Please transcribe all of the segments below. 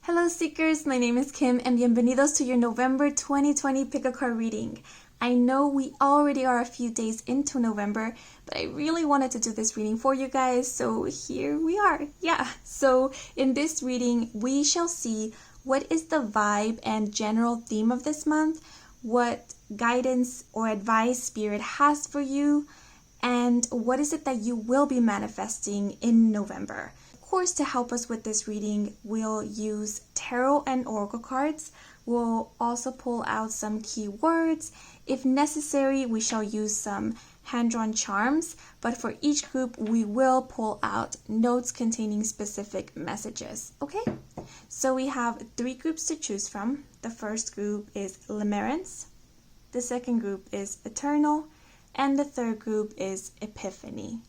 Hello Seekers, my name is Kim and bienvenidos to your November 2020 Pick a Card reading. I know we already are a few days into November, but I really wanted to do this reading for you guys, so here we are. So in this reading, we shall see what is the vibe and general theme of this month, what guidance or advice Spirit has for you, and what is it that you will be manifesting in November. Of course, to help us with this reading, we'll use tarot and oracle cards. We'll also pull out some keywords. If necessary, we shall use some hand-drawn charms, but for each group, we will pull out notes containing specific messages, okay? So we have 3 groups to choose from. The first group is Limerence, the second group is Eternal, and the third group is Epiphany.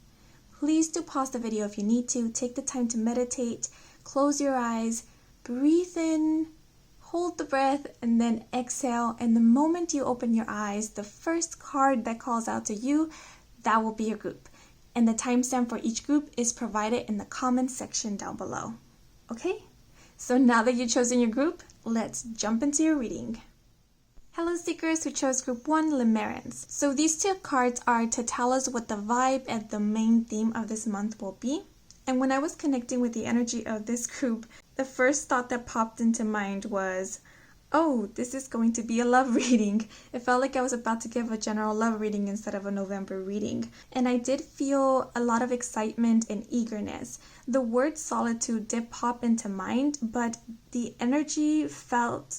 Please do pause the video if you need to. Take the time to meditate, close your eyes, breathe in, hold the breath, and then exhale. And the moment you open your eyes, the first card that calls out to you, that will be your group. And the timestamp for each group is provided in the comment section down below. Okay? So now that you've chosen your group, let's jump into your reading. Hello Seekers who chose group 1, Limerence. So these 2 cards are to tell us what the vibe and the main theme of this month will be. And when I was connecting with the energy of this group, the first thought that popped into mind was, oh, this is going to be a love reading. It felt like I was about to give a general love reading instead of a November reading. And I did feel a lot of excitement and eagerness. The word solitude did pop into mind, but the energy felt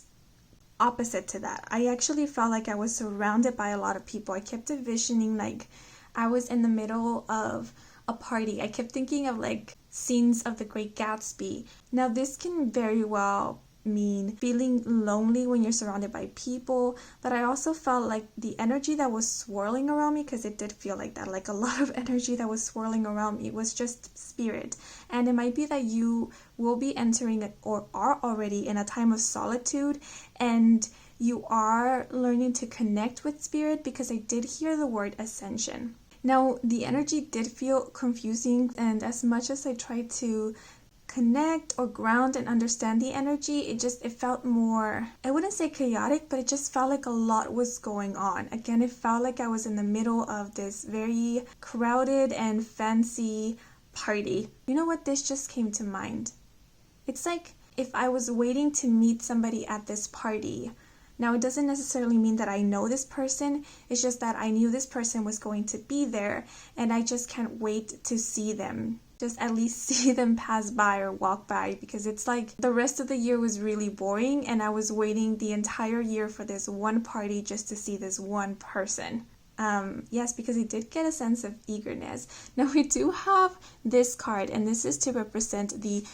opposite to that. I actually felt like I was surrounded by a lot of people. I kept envisioning like I was in the middle of a party. I kept thinking of like scenes of The Great Gatsby. Now this can very well mean feeling lonely when you're surrounded by people, but I also felt like the energy that was swirling around me, because it did feel like that, like a lot of energy that was swirling around me was just spirit. And it might be that you will be entering or are already in a time of solitude and you are learning to connect with spirit, because I did hear the word ascension. Now the energy did feel confusing, and as much as I tried to connect or ground and understand the energy, it felt more, I wouldn't say chaotic, but it just felt like a lot was going on. Again, it felt like I was in the middle of this very crowded and fancy party. You know what, this just came to mind. It's like if I was waiting to meet somebody at this party. Now, it doesn't necessarily mean that I know this person. It's just that I knew this person was going to be there, and I just can't wait to see them. Just at least see them pass by or walk by, because it's like the rest of the year was really boring and I was waiting the entire year for this one party just to see this one person. Yes, because I did get a sense of eagerness. Now we do have this card, and this is to represent the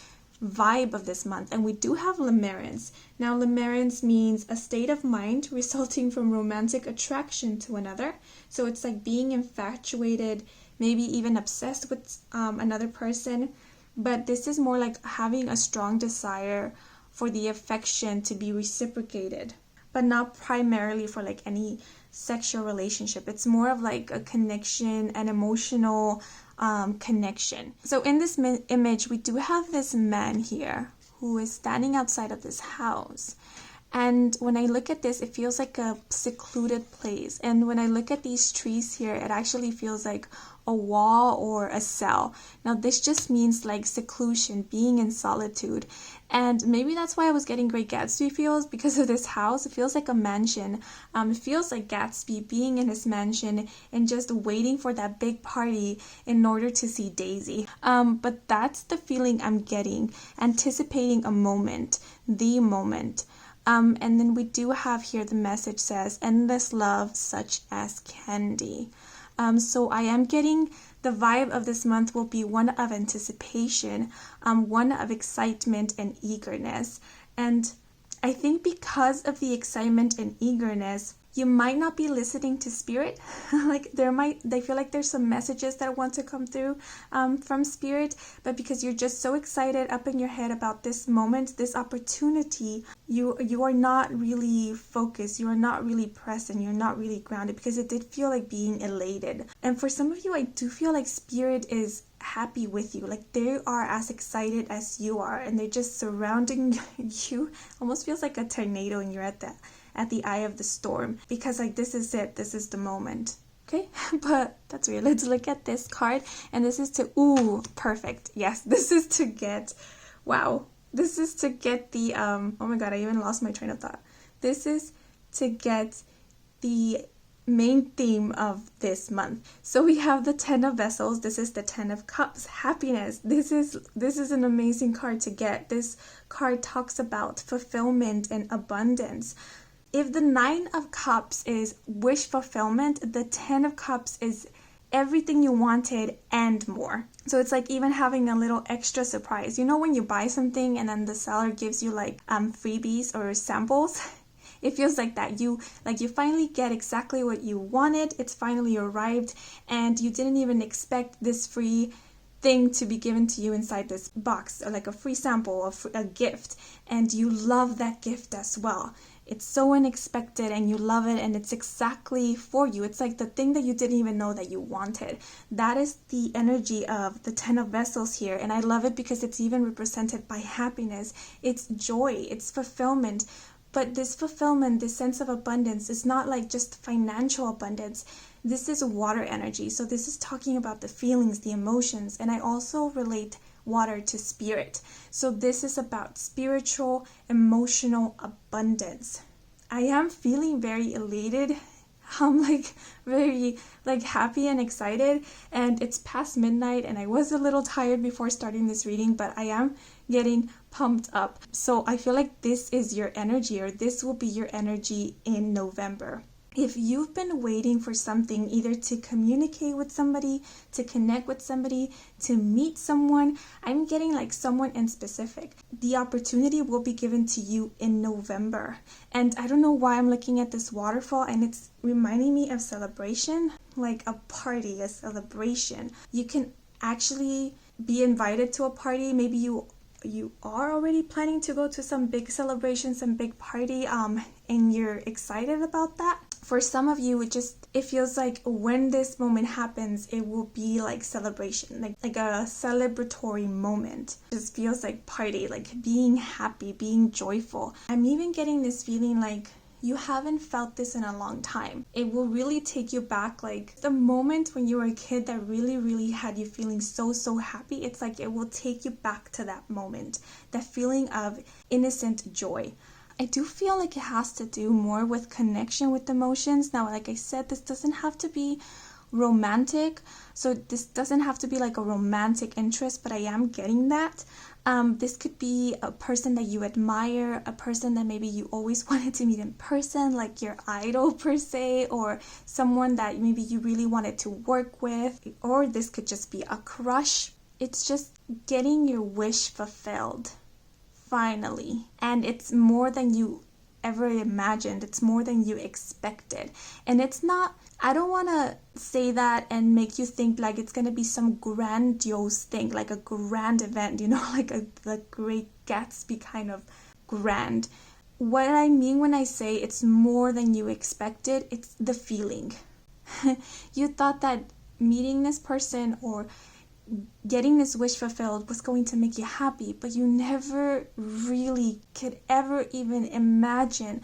vibe of this month, and we do have Limerence. Now limerence means a state of mind resulting from romantic attraction to another. So it's like being infatuated, maybe even obsessed with another person, but this is more like having a strong desire for the affection to be reciprocated, but not primarily for like any sexual relationship. It's more of like a connection, an emotional connection. So in this image, we do have this man here who is standing outside of this house. And when I look at this, it feels like a secluded place. And when I look at these trees here, it actually feels like a wall or a cell. Now this just means like seclusion, being in solitude. And maybe that's why I was getting Great Gatsby feels, because of this house. It feels like a mansion. It feels like Gatsby being in his mansion and just waiting for that big party in order to see Daisy. But that's the feeling I'm getting, anticipating a moment, the moment. And then we do have here the message says, endless love such as candy. So I am getting the vibe of this month will be one of anticipation, one of excitement and eagerness. And I think because of the excitement and eagerness, you might not be listening to spirit. Like they feel like there's some messages that want to come through from spirit, but because you're just so excited up in your head about this moment, this opportunity, you are not really focused, you are not really present, you're not really grounded, because it did feel like being elated. And for some of you, I do feel like spirit is happy with you. Like they are as excited as you are, and they're just surrounding you. Almost feels like a tornado, and you're at the eye of the storm, because like this is it. This is the moment. Okay, but that's weird. Let's look at this card, and this is to, ooh, perfect. Yes, this is to get, wow. This is to get the, oh my god, I even lost my train of thought. This is to get the main theme of this month. So we have the 10 of Vessels. This is the 10 of Cups, happiness. This is an amazing card to get. This card talks about fulfillment and abundance. If the 9 of Cups is wish fulfillment, the 10 of Cups is everything you wanted and more. So it's like even having a little extra surprise. You know when you buy something and then the seller gives you like freebies or samples? It feels like that. You finally get exactly what you wanted. It's finally arrived, and you didn't even expect this free thing to be given to you inside this box, or like a free sample of a gift, and you love that gift as well. It's so unexpected and you love it, and it's exactly for you. It's like the thing that you didn't even know that you wanted. That is the energy of the 10 of Vessels here, and I love it because it's even represented by happiness. It's joy, it's fulfillment. But this fulfillment, this sense of abundance, is not like just financial abundance. This is water energy. So this is talking about the feelings, the emotions, and I also relate water to spirit. So this is about spiritual, emotional abundance. I am feeling very elated. I'm like very happy and excited, and it's past midnight and I was a little tired before starting this reading, but I am getting pumped up. So I feel like this is your energy, or this will be your energy in November. If you've been waiting for something, either to communicate with somebody, to connect with somebody, to meet someone, I'm getting like someone in specific. The opportunity will be given to you in November. And I don't know why I'm looking at this waterfall, and it's reminding me of celebration, like a party, a celebration. You can actually be invited to a party. Maybe you are already planning to go to some big celebration, some big party, and you're excited about that. For some of you, it feels like when this moment happens, it will be like celebration, like a celebratory moment. It just feels like party, like being happy, being joyful. I'm even getting this feeling like you haven't felt this in a long time. It will really take you back, like the moment when you were a kid that really, really had you feeling so, so happy. It's like it will take you back to that moment, that feeling of innocent joy. I do feel like it has to do more with connection with emotions. Now, like I said, this doesn't have to be romantic. So this doesn't have to be like a romantic interest, but I am getting that. This could be a person that you admire, a person that maybe you always wanted to meet in person, like your idol per se, or someone that maybe you really wanted to work with, or this could just be a crush. It's just getting your wish fulfilled. Finally. And it's more than you ever imagined. It's more than you expected. And it's not, I don't want to say that and make you think like it's going to be some grandiose thing, like a grand event, like a Great Gatsby kind of grand. What I mean when I say it's more than you expected, it's the feeling. You thought that meeting this person or getting this wish fulfilled was going to make you happy, but you never really could ever even imagine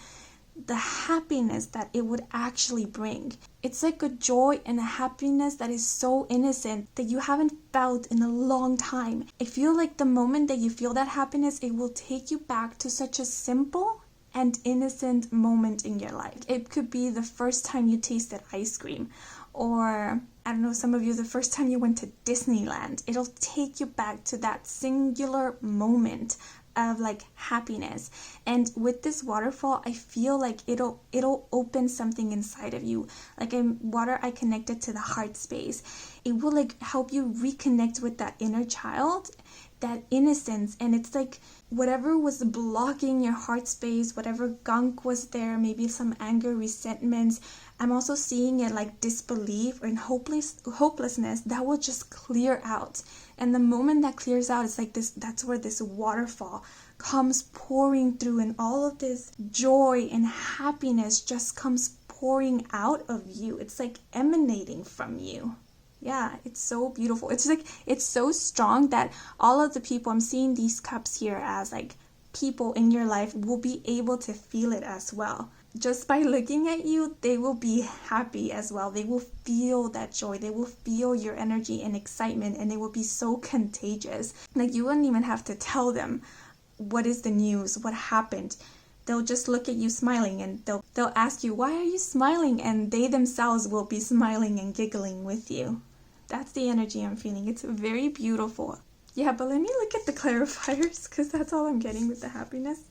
the happiness that it would actually bring. It's like a joy and a happiness that is so innocent that you haven't felt in a long time. I feel like the moment that you feel that happiness, it will take you back to such a simple and innocent moment in your life. It could be the first time you tasted ice cream, or I don't know, some of you, the first time you went to Disneyland. It'll take you back to that singular moment of like happiness. And with this waterfall, I feel like it'll open something inside of you. Like in water, I connected to the heart space. It will like help you reconnect with that inner child, that innocence. And it's like whatever was blocking your heart space, whatever gunk was there, maybe some anger, resentments, I'm also seeing it like disbelief and hopelessness that will just clear out. And the moment that clears out, it's like this, that's where this waterfall comes pouring through, and all of this joy and happiness just comes pouring out of you. It's like emanating from you. Yeah, it's so beautiful. It's like, it's so strong that all of the people, I'm seeing these cups here as like people in your life will be able to feel it as well. Just by looking at you, they will be happy as well. They will feel that joy. They will feel your energy and excitement, and it will be so contagious. Like, you wouldn't even have to tell them what is the news, what happened. They'll just look at you smiling, and they'll ask you, why are you smiling? And they themselves will be smiling and giggling with you. That's the energy I'm feeling. It's very beautiful. Yeah, but let me look at the clarifiers, because that's all I'm getting with the happiness.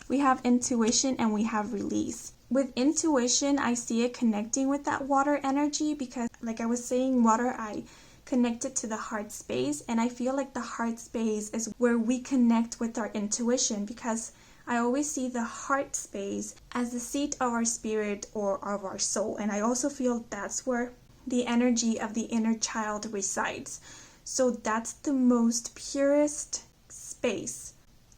We have intuition and we have release. With intuition, I see it connecting with that water energy, because like I was saying, water, I connected to the heart space, and I feel like the heart space is where we connect with our intuition, because I always see the heart space as the seat of our spirit or of our soul, and I also feel that's where the energy of the inner child resides. So that's the most purest space.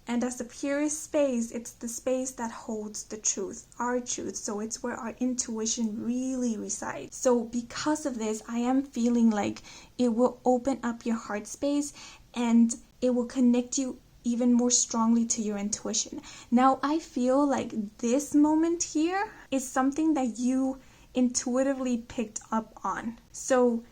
And as the purest space, it's the space that holds the truth, our truth. So it's where our intuition really resides. So because of this, I am feeling like it will open up your heart space, and it will connect you even more strongly to your intuition. Now, I feel like this moment here is something that you intuitively picked up on. So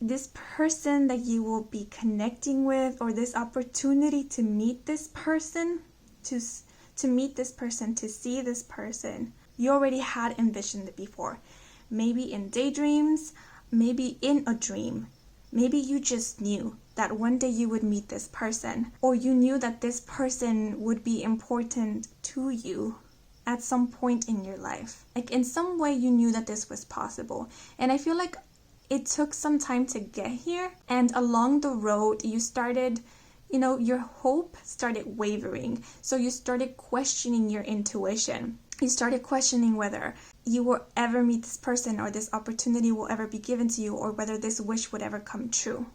this person that you will be connecting with, or this opportunity to meet this person, to meet this person, to see this person, you already had envisioned it before. Maybe in daydreams, maybe in a dream. Maybe you just knew that one day you would meet this person, or you knew that this person would be important to you at some point in your life. Like, in some way you knew that this was possible. And I feel like it took some time to get here, and along the road you started, your hope started wavering. So you started questioning your intuition. You started questioning whether you will ever meet this person, or this opportunity will ever be given to you, or whether this wish would ever come true.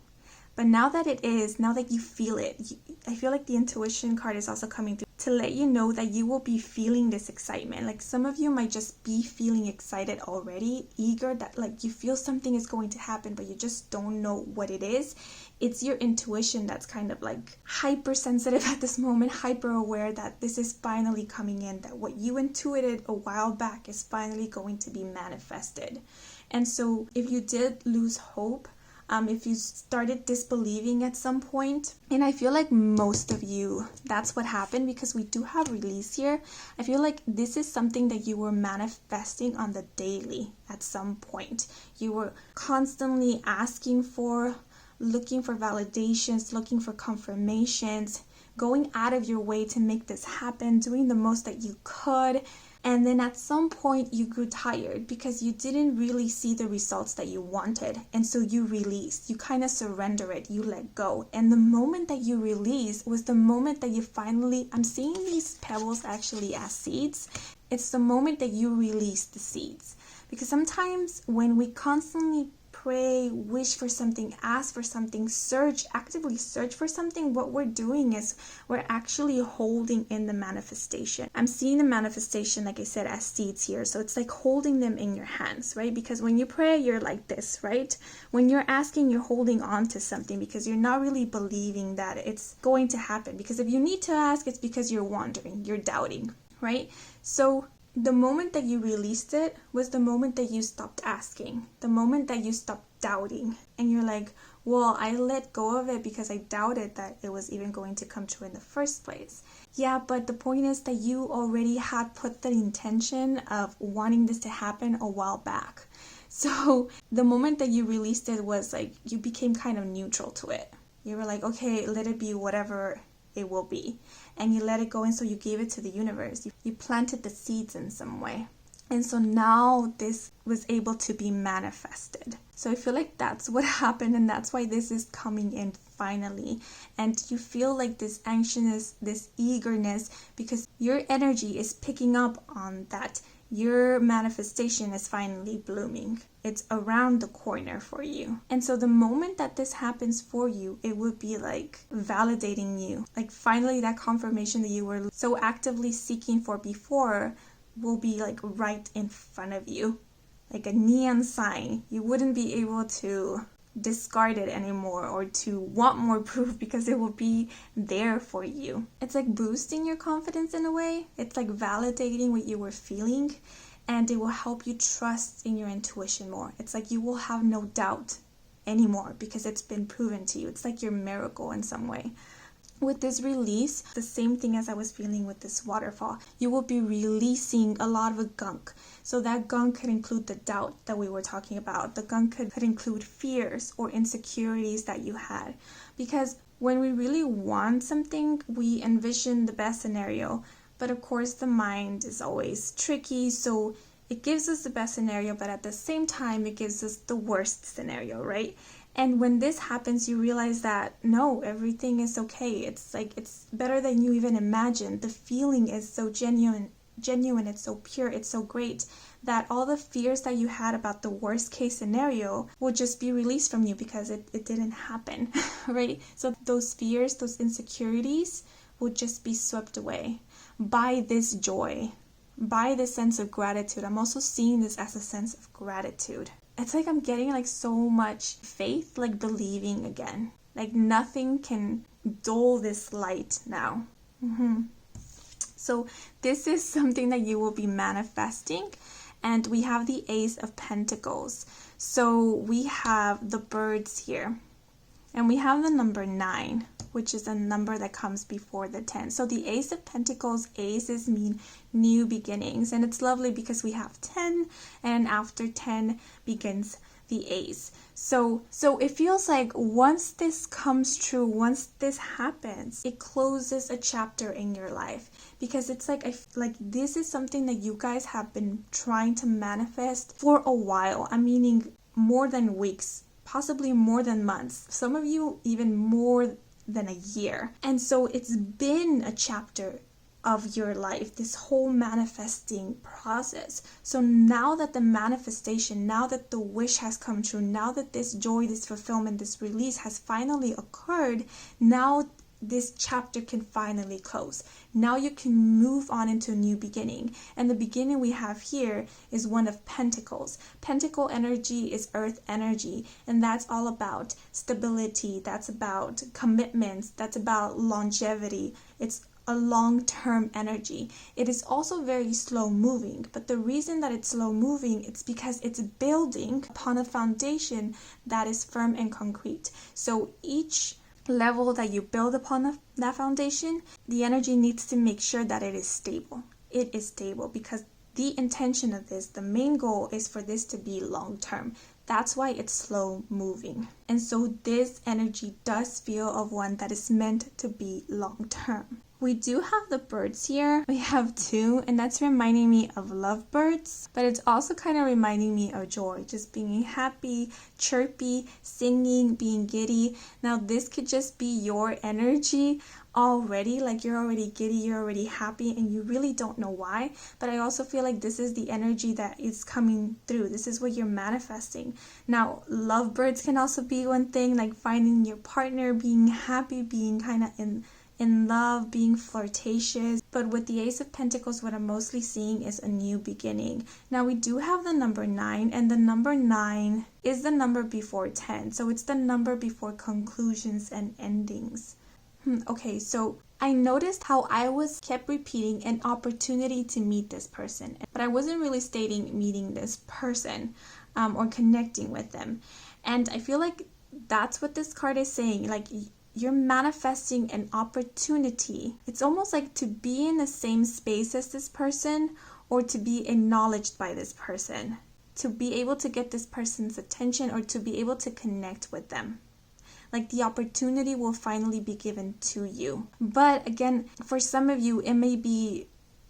But now that you feel it, I feel like the intuition card is also coming through to let you know that you will be feeling this excitement. Like, some of you might just be feeling excited already, eager, that like you feel something is going to happen, but you just don't know what it is. It's your intuition that's kind of like hypersensitive at this moment, hyper aware that this is finally coming in, that what you intuited a while back is finally going to be manifested. And so if you did lose hope, if you started disbelieving at some point, and I feel like most of you, that's what happened, because we do have release here. I feel like this is something that you were manifesting on the daily at some point. You were constantly asking for, looking for validations, looking for confirmations, going out of your way to make this happen, doing the most that you could. And then at some point you grew tired because you didn't really see the results that you wanted. And so you released, you kind of surrender it, you let go. And the moment that you release was the moment that you finally, I'm seeing these pebbles actually as seeds. It's the moment that you release the seeds. Because sometimes when we constantly pray, wish for something, ask for something, actively search for something, what we're doing is we're actually holding in the manifestation. I'm seeing the manifestation, like I said, as seeds here. So it's like holding them in your hands, right? Because when you pray, you're like this, right? When you're asking, you're holding on to something because you're not really believing that it's going to happen. Because if you need to ask, it's because you're wondering, you're doubting, right? So the moment that you released it was the moment that you stopped asking, the moment that you stopped doubting, and you're like, well, I let go of it because I doubted that it was even going to come true in the first place. Yeah, but the point is that you already had put the intention of wanting this to happen a while back. So the moment that you released it was like you became kind of neutral to it. You were like, okay, let it be whatever it will be. And you let it go, and so you gave it to the universe. You planted the seeds in some way. And so now this was able to be manifested. So I feel like that's what happened, and that's why this is coming in finally. And you feel like this anxiousness, this eagerness, because your energy is picking up on that. Your manifestation is finally blooming. It's around the corner for you. And so the moment that this happens for you, it would be like validating you. Like finally that confirmation that you were so actively seeking for before will be like right in front of you. like a neon sign. You wouldn't be able to discard it anymore or to want more proof because it will be there for you. It's like boosting your confidence in a way. It's like validating what you were feeling, and it will help you trust in your intuition more. It's like you will have no doubt anymore because it's been proven to you. It's like your miracle in some way. With this release, the same thing as I was feeling with this waterfall, you will be releasing a lot of gunk. So that gunk could include the doubt that we were talking about. The gunk could include fears or insecurities that you had. Because when we really want something, we envision the best scenario. But of course, the mind is always tricky. So it gives us the best scenario, but at the same time, it gives us the worst scenario, right? And when this happens, you realize that no, everything is okay. It's like, it's better than you even imagined. The feeling is so genuine, it's so pure, it's so great that all the fears that you had about the worst case scenario will just be released from you because it didn't happen, right? So those fears, those insecurities will just be swept away by this joy, by this sense of gratitude. I'm also seeing this as a sense of gratitude. It's like I'm getting like so much faith, like believing again. Like nothing can dull this light now. So this is something that you will be manifesting. And we have the Ace of Pentacles. So we have the birds here. And we have the number 9, which is a number that comes before the 10. So the Ace of Pentacles, aces mean new beginnings. And it's lovely because we have 10, and after 10 begins the ace. So it feels like once this comes true, once this happens, it closes a chapter in your life. Because it's like, this is something that you guys have been trying to manifest for a while. I'm meaning more than weeks, possibly more than months. Some of you even more than a year. And so it's been a chapter of your life, this whole manifesting process. So now that the manifestation, now that the wish has come true, now that this joy, this fulfillment, this release has finally occurred, now this chapter can finally close. Now you can move on into a new beginning. And the beginning we have here is one of Pentacles. Pentacle energy is earth energy, and that's all about stability, that's about commitments, that's about longevity. It's a long-term energy. It is also very slow moving, but the reason that it's slow moving, it's because it's building upon a foundation that is firm and concrete. So each level that you build upon that foundation, the energy needs to make sure that it is stable. It is stable because the intention of this, the main goal is for this to be long-term. That's why it's slow moving. And so this energy does feel of one that is meant to be long-term. We do have the birds here. We have 2, and that's reminding me of lovebirds, but it's also kind of reminding me of joy, just being happy, chirpy, singing, being giddy. Now this could just be your energy already, like you're already giddy, you're already happy, and you really don't know why. But I also feel like this is the energy that is coming through. This is what you're manifesting. Now lovebirds can also be one thing, like finding your partner, being happy, being kind of in love, being flirtatious. But with the Ace of Pentacles, what I'm mostly seeing is a new beginning. Now we do have the number 9, and the number 9 is the number before 10. So it's the number before conclusions and endings. Okay, so I noticed how I kept repeating an opportunity to meet this person, but I wasn't really stating meeting this person or connecting with them. And I feel like that's what this card is saying. Like, you're manifesting an opportunity. It's almost like to be in the same space as this person, or to be acknowledged by this person, to be able to get this person's attention, or to be able to connect with them. Like the opportunity will finally be given to you. But again, for some of you, it may be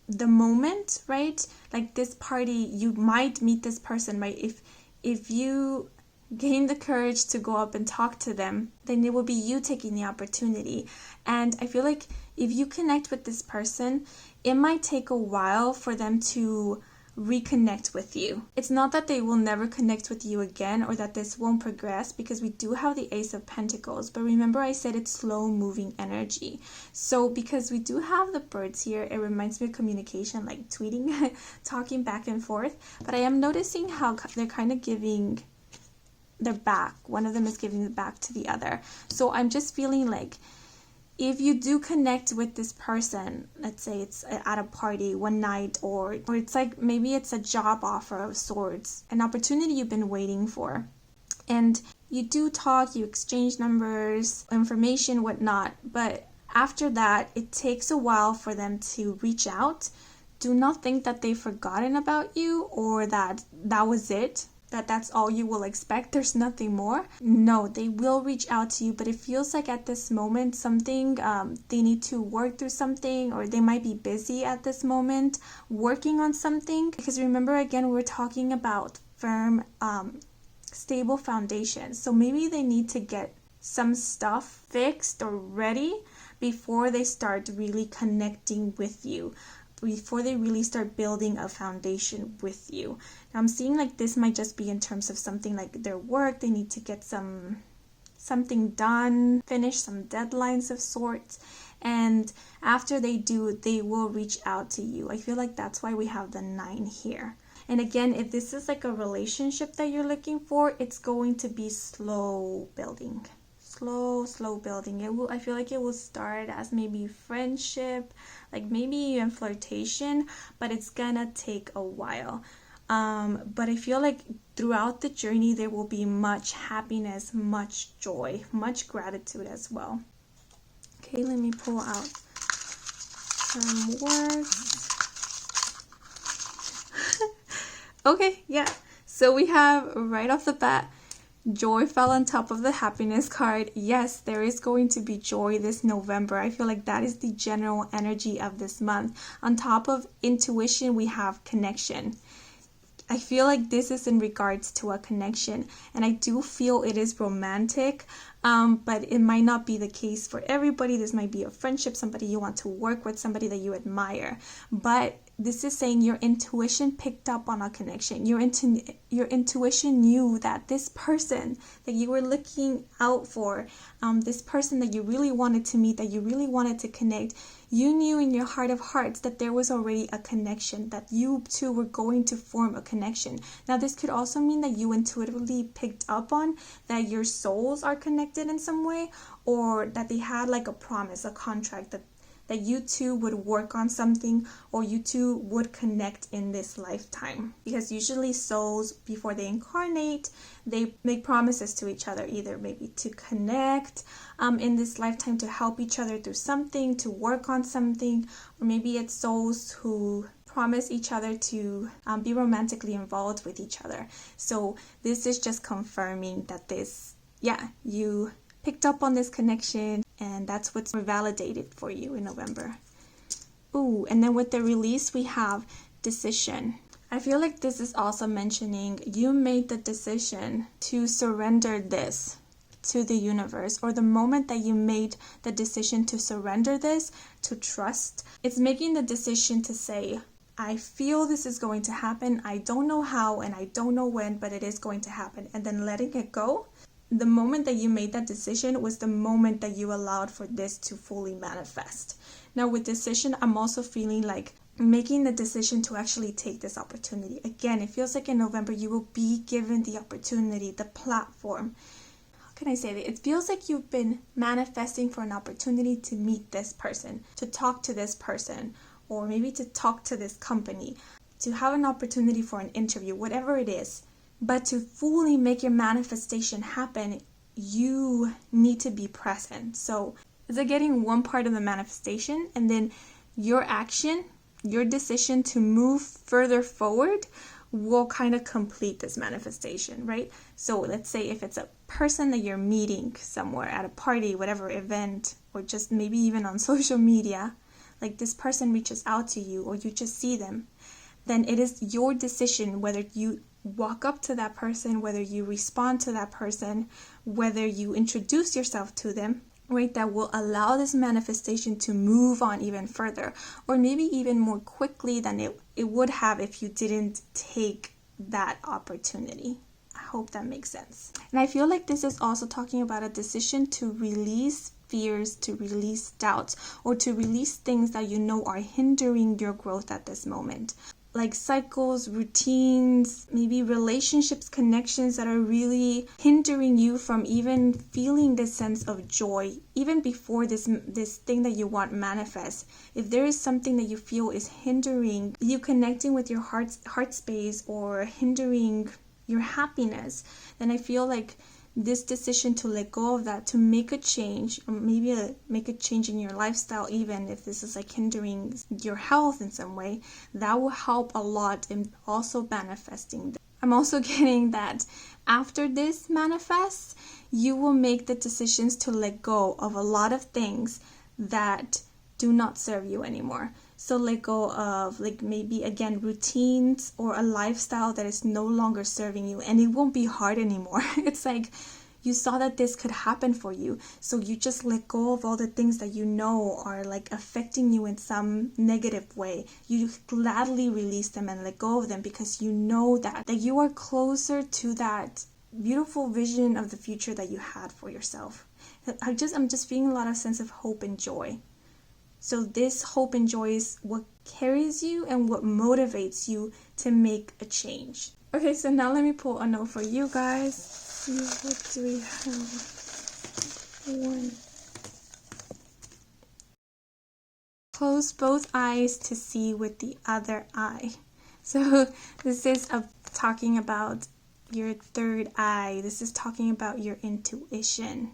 the moment, right? Like this party, you might meet this person, right? If you gain the courage to go up and talk to them, then it will be you taking the opportunity. And I feel like if you connect with this person, it might take a while for them to reconnect with you. It's not that they will never connect with you again or that this won't progress, because we do have the Ace of Pentacles, but remember I said it's slow moving energy. So because we do have the birds here, it reminds me of communication, like tweeting, talking back and forth. But I am noticing how they're kind of giving their back. One of them is giving the back to the other. So I'm just feeling like if you do connect with this person, let's say it's at a party one night, or it's like maybe it's a job offer of sorts, an opportunity you've been waiting for, and you do talk, you exchange numbers, information, whatnot, but after that it takes a while for them to reach out. Do not think that they've forgotten about you or that was it, that's all you will expect, there's nothing more. No, they will reach out to you, but it feels like at this moment something, they need to work through something, or they might be busy at this moment working on something. Because remember, again, we're talking about firm, stable foundation. So maybe they need to get some stuff fixed or ready before they start really connecting with you, before they really start building a foundation with you. Now I'm seeing like this might just be in terms of something like their work. They need to get something done, finish some deadlines of sorts, and after they do, they will reach out to you. I feel like that's why we have the 9 here. And again, if this is like a relationship that you're looking for, it's going to be slow building. Slow building. I feel like it will start as maybe friendship, like maybe even flirtation, but it's gonna take a while. But I feel like throughout the journey there will be much happiness, much joy, much gratitude as well. Okay, let me pull out some words. Okay, yeah. So we have right off the bat, joy fell on top of the happiness card. Yes, there is going to be joy this November. I feel like that is the general energy of this month. On top of intuition, we have connection. I feel like this is in regards to a connection, and I do feel it is romantic, but it might not be the case for everybody. This might be a friendship, somebody you want to work with, somebody that you admire, but this is saying your intuition picked up on a connection. Your intuition knew that this person that you were looking out for, this person that you really wanted to meet, that you really wanted to connect, you knew in your heart of hearts that there was already a connection, that you two were going to form a connection. Now, this could also mean that you intuitively picked up on that your souls are connected in some way, or that they had like a promise, a contract, that you two would work on something, or you two would connect in this lifetime. Because usually souls, before they incarnate, they make promises to each other, either maybe to connect in this lifetime, to help each other through something, to work on something, or maybe it's souls who promise each other to be romantically involved with each other. So this is just confirming that you picked up on this connection, and that's what's validated for you in November. Ooh, and then with the release, we have decision. I feel like this is also mentioning you made the decision to surrender this to the universe, or the moment that you made the decision to surrender this, to trust, it's making the decision to say, I feel this is going to happen. I don't know how and I don't know when, but it is going to happen. And then letting it go. The moment that you made that decision was the moment that you allowed for this to fully manifest. Now with decision, I'm also feeling like making the decision to actually take this opportunity. Again, it feels like in November you will be given the opportunity, the platform. How can I say that? It feels like you've been manifesting for an opportunity to meet this person, to talk to this person, or maybe to talk to this company, to have an opportunity for an interview, whatever it is. But to fully make your manifestation happen, you need to be present. So it's like getting one part of the manifestation, and then your action, your decision to move further forward will kind of complete this manifestation, right? So let's say if it's a person that you're meeting somewhere at a party, whatever event, or just maybe even on social media, like this person reaches out to you or you just see them, then it is your decision whether you walk up to that person, whether you respond to that person, whether you introduce yourself to them. right, that will allow this manifestation to move on even further, or maybe even more quickly than it would have if you didn't take that opportunity. I hope that makes sense. And I feel like this is also talking about a decision to release fears, to release doubts, or to release things that you know are hindering your growth at this moment. Like cycles, routines, maybe relationships, connections that are really hindering you from even feeling this sense of joy, even before this thing that you want manifest. If there is something that you feel is hindering you connecting with your heart space or hindering your happiness, then I feel like this decision to let go of that, to make a change, or maybe make a change in your lifestyle, even if this is like hindering your health in some way, that will help a lot in also manifesting. I'm also getting that after this manifests, you will make the decisions to let go of a lot of things that do not serve you anymore. So let go of, like, maybe again routines or a lifestyle that is no longer serving you, and it won't be hard anymore. It's like you saw that this could happen for you, so you just let go of all the things that you know are like affecting you in some negative way. You gladly release them and let go of them because you know that you are closer to that beautiful vision of the future that you had for yourself. I'm just feeling a lot of sense of hope and joy. So this hope and joy is what carries you and what motivates you to make a change. Okay, so now let me pull a note for you guys. See, what do we have? One. Close both eyes to see with the other eye. So this is talking about your third eye. This is talking about your intuition.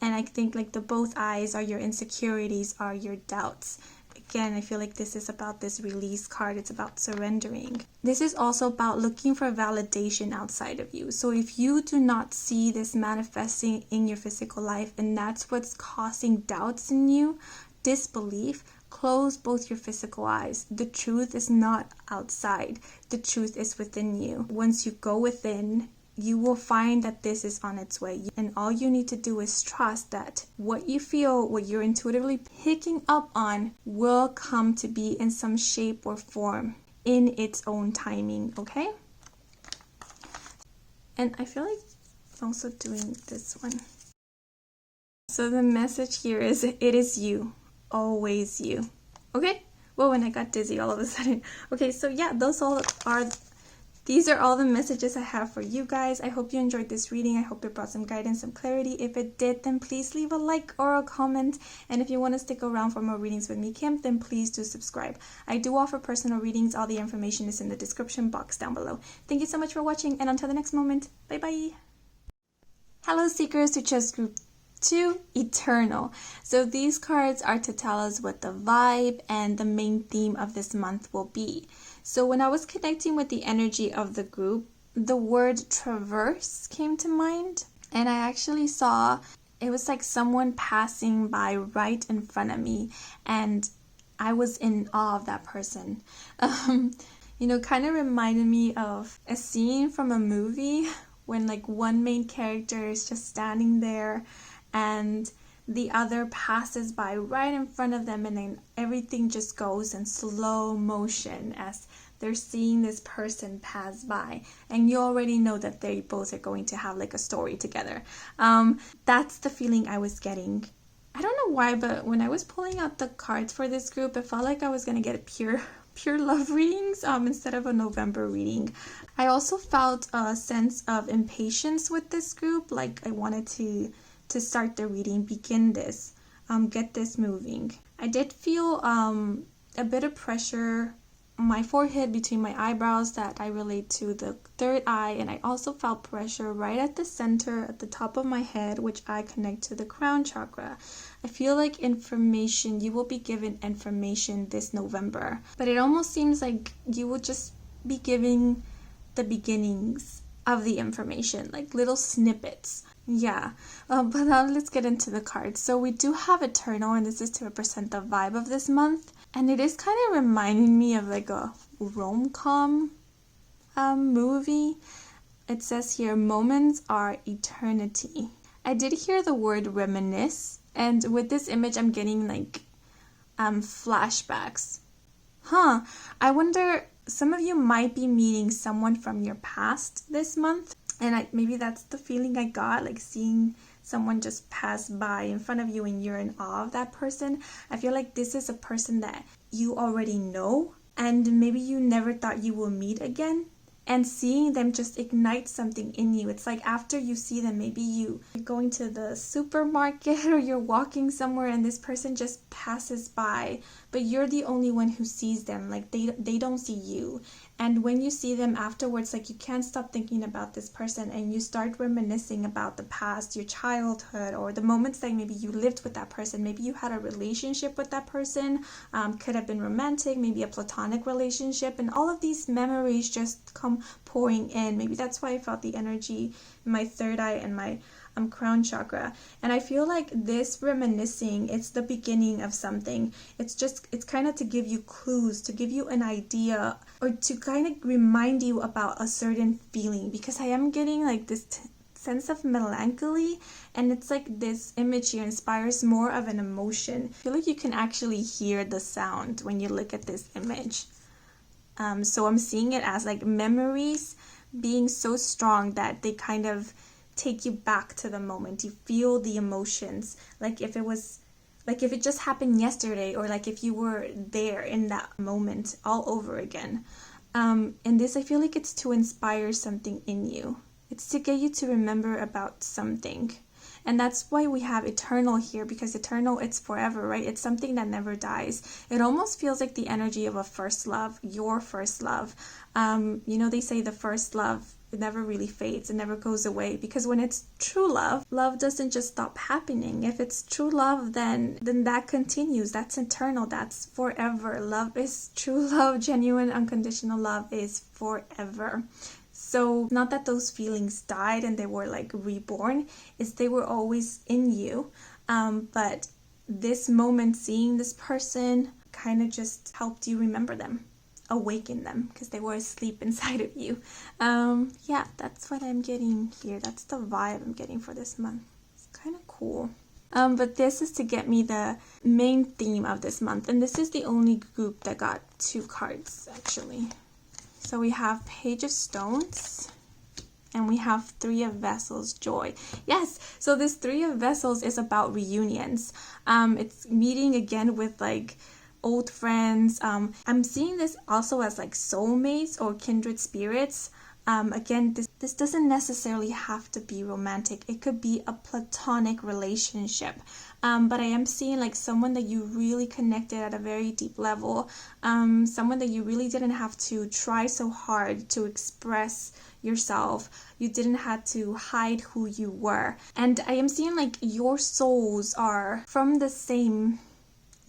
And I think like the both eyes are your insecurities, are your doubts. Again, I feel like this is about this release card. It's about surrendering. This is also about looking for validation outside of you. So if you do not see this manifesting in your physical life, and that's what's causing doubts in you, disbelief, close both your physical eyes. The truth is not outside. The truth is within you. Once you go within, you will find that this is on its way. And all you need to do is trust that what you feel, what you're intuitively picking up on, will come to be in some shape or form in its own timing, okay? And I feel like also doing this one. So the message here is, it is you, always you, okay? Well, when I got dizzy all of a sudden. Okay, so yeah, these are all the messages I have for you guys. I hope you enjoyed this reading. I hope it brought some guidance, some clarity. If it did, then please leave a like or a comment. And if you want to stick around for more readings with me, Kim, then please do subscribe. I do offer personal readings. All the information is in the description box down below. Thank you so much for watching, and until the next moment, bye-bye. Hello, seekers who chose group 2, Eternal. So these cards are to tell us what the vibe and the main theme of this month will be. So when I was connecting with the energy of the group, the word traverse came to mind. And I actually saw, it was like someone passing by right in front of me. And I was in awe of that person. Kind of reminded me of a scene from a movie when like one main character is just standing there and the other passes by right in front of them, and then everything just goes in slow motion as they're seeing this person pass by, and you already know that they both are going to have like a story together. That's the feeling I was getting. I don't know why, but when I was pulling out the cards for this group, it felt like I was gonna get a pure love readings instead of a November reading. I also felt a sense of impatience with this group, like I wanted to start the reading, begin this, get this moving. I did feel a bit of pressure on my forehead between my eyebrows that I relate to the third eye, and I also felt pressure right at the center, at the top of my head, which I connect to the crown chakra. I feel like you will be given information this November, but it almost seems like you will just be giving the beginnings of the information, like little snippets. Yeah, but now let's get into the cards. So we do have Eternal, and this is to represent the vibe of this month. And it is kind of reminding me of like a rom-com movie. It says here, moments are eternity. I did hear the word reminisce And with this image, I'm getting like flashbacks. I wonder, some of you might be meeting someone from your past this month. And maybe that's the feeling I got, like seeing someone just pass by in front of you and you're in awe of that person. I feel like this is a person that you already know and maybe you never thought you will meet again. And seeing them just ignite something in you. It's like after you see them, maybe you're going to the supermarket or you're walking somewhere and this person just passes by, but you're the only one who sees them. Like they don't see you. And when you see them afterwards, like you can't stop thinking about this person and you start reminiscing about the past, your childhood, or the moments that maybe you lived with that person. Maybe you had a relationship with that person, could have been romantic, maybe a platonic relationship, and all of these memories just come pouring in. Maybe that's why I felt the energy in my third eye and my crown chakra. And I feel like this reminiscing, it's the beginning of something. It's kind of to give you clues, to give you an idea, or to kind of remind you about a certain feeling, because I am getting like this sense of melancholy, and it's like this image here inspires more of an emotion. I feel like you can actually hear the sound when you look at this image. So I'm seeing it as like memories being so strong that they kind of take you back to the moment. You feel the emotions, like if it just happened yesterday, or like if you were there in that moment all over again. And this, I feel like it's to inspire something in you. It's to get you to remember about something. And that's why we have eternal here, because eternal, it's forever, right? It's something that never dies. It almost feels like the energy of a first love, your first love. They say the first love, it never really fades, it never goes away, because when it's true love, love doesn't just stop happening. If it's true love, then that continues. That's eternal. That's forever. Love is true love. Genuine, unconditional love is forever. So not that those feelings died and they were like reborn, it's they were always in you. But this moment, seeing this person, kind of just helped you remember them, awaken them, because they were asleep inside of you. Yeah, that's what I'm getting here. That's the vibe I'm getting for this month. It's kind of cool. But this is to get me the main theme of this month, and this is the only group that got 2 cards actually. So we have Page of Stones, and we have 3 of Vessels, Joy. Yes, so this 3 of Vessels is about reunions. It's meeting again with like old friends. I'm seeing this also as like soulmates or kindred spirits. Again, this doesn't necessarily have to be romantic. It could be a platonic relationship. But I am seeing like someone that you really connected at a very deep level. Someone that you really didn't have to try so hard to express yourself. You didn't have to hide who you were. And I am seeing like your souls are from the same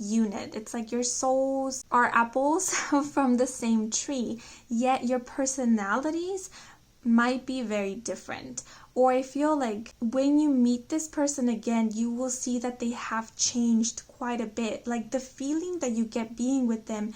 unit. It's like your souls are apples from the same tree, yet your personalities might be very different. Or I feel like when you meet this person again, you will see that they have changed quite a bit. Like the feeling that you get being with them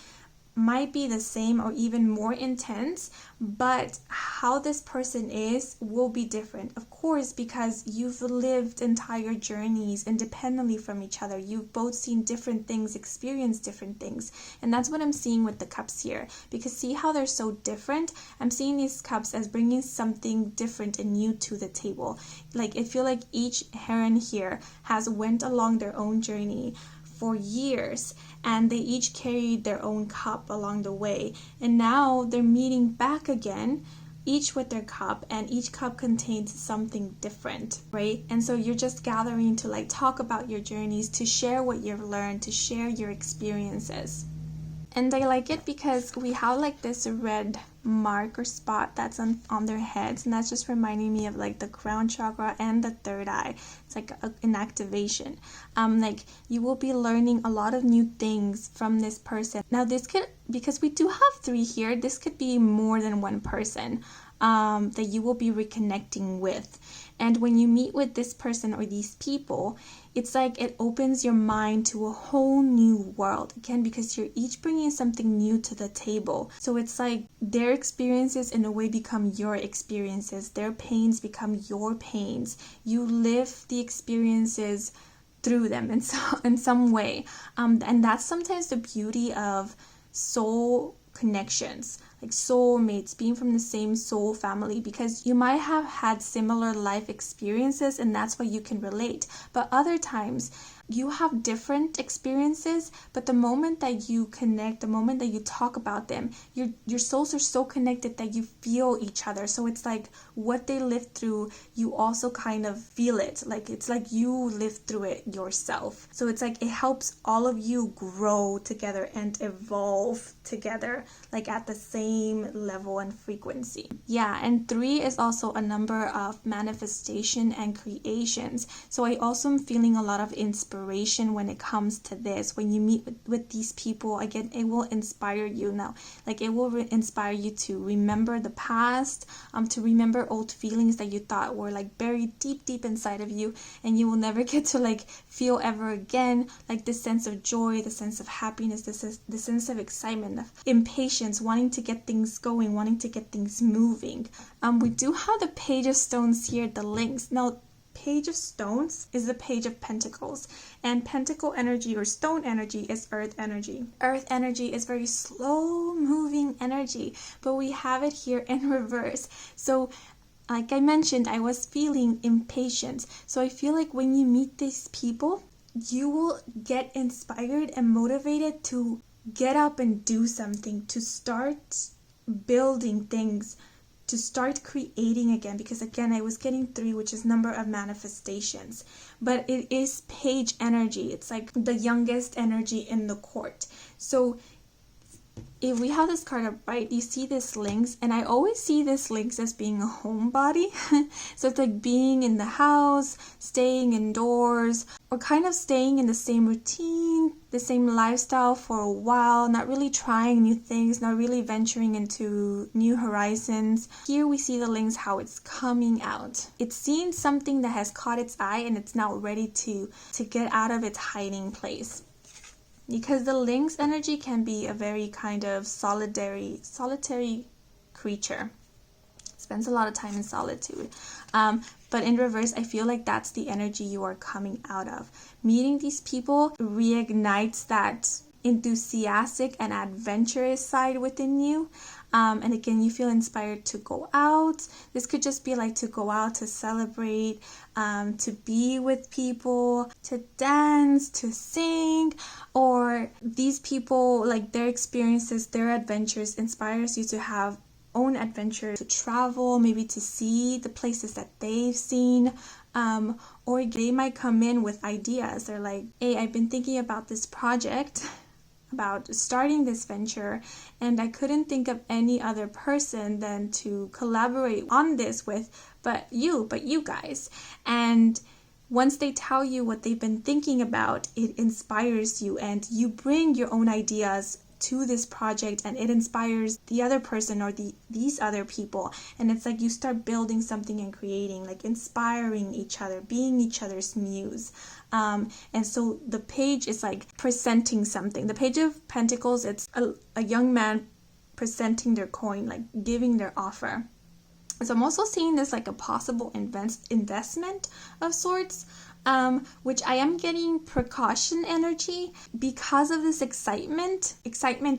might be the same or even more intense, but how this person is will be different, of course, because you've lived entire journeys independently from each other. You've both seen different things, experienced different things, and that's what I'm seeing with the cups here. Because see how they're so different? I'm seeing these cups as bringing something different and new to the table. Like I feel like each heron here has went along their own journey for years, and they each carried their own cup along the way, and now they're meeting back again, each with their cup, and each cup contains something different, right? And so you're just gathering to like talk about your journeys, to share what you've learned, to share your experiences. And I like it because we have like this red mark or spot that's on their heads, and that's just reminding me of like the crown chakra and the third eye. It's like an activation. Like you will be learning a lot of new things from this person. Now this could, because we do have 3 here, this could be more than one person that you will be reconnecting with. And when you meet with this person or these people, it's like it opens your mind to a whole new world. Again, because you're each bringing something new to the table. So it's like their experiences in a way become your experiences. Their pains become your pains. You live the experiences through them in some way. And that's sometimes the beauty of soul connections, like soulmates, being from the same soul family, because you might have had similar life experiences and that's why you can relate. But other times you have different experiences, but the moment that you connect, the moment that you talk about them, your souls are so connected that you feel each other. So it's like what they lived through, you also kind of feel it. Like it's like you lived through it yourself. So it's like it helps all of you grow together and evolve together, like at the same level and frequency. Yeah, and 3 is also a number of manifestation and creations. So I also am feeling a lot of inspiration when it comes to this. When you meet with these people, again, it will inspire you now. Like it will inspire you to remember the past, to remember old feelings that you thought were like buried deep inside of you, and you will never get to like feel ever again. Like this sense of joy, the sense of happiness, the sense of excitement, of impatience, wanting to get things going, wanting to get things moving. We do have the Page of Stones here, the links. Now, Page of Stones is the Page of Pentacles, and Pentacle energy or stone energy is earth energy. Earth energy is very slow moving energy, but we have it here in reverse. So like I mentioned, I was feeling impatient. So I feel like when you meet these people, you will get inspired and motivated to get up and do something, to start building things, to start creating again, because again I was getting 3, which is number of manifestations, but it is page energy. It's like the youngest energy in the court. So if we have this card up, right, you see this links, and I always see this links as being a homebody. So it's like being in the house, staying indoors, or kind of staying in the same routine, the same lifestyle for a while, not really trying new things, not really venturing into new horizons. Here we see the links, how it's coming out. It's seeing something that has caught its eye and it's now ready to get out of its hiding place. Because the lynx energy can be a very kind of solitary creature. Spends a lot of time in solitude. But in reverse, I feel like that's the energy you are coming out of. Meeting these people reignites that enthusiastic and adventurous side within you. And again, you feel inspired to go out. This could just be like to go out to celebrate, to be with people, to dance, to sing, or these people, like their experiences, their adventures inspires you to have own adventure, to travel, maybe to see the places that they've seen. Or they might come in with ideas. They're like, hey, I've been thinking about this project, about starting this venture, and I couldn't think of any other person than to collaborate on this with but you guys. And once they tell you what they've been thinking about, it inspires you, and you bring your own ideas to this project, and it inspires the other person or these other people, and it's like you start building something and creating, like inspiring each other, being each other's muse. And so the page is like presenting something. The Page of Pentacles, it's a young man presenting their coin, like giving their offer. So I'm also seeing this like a possible investment of sorts, which I am getting precaution energy because of this excitement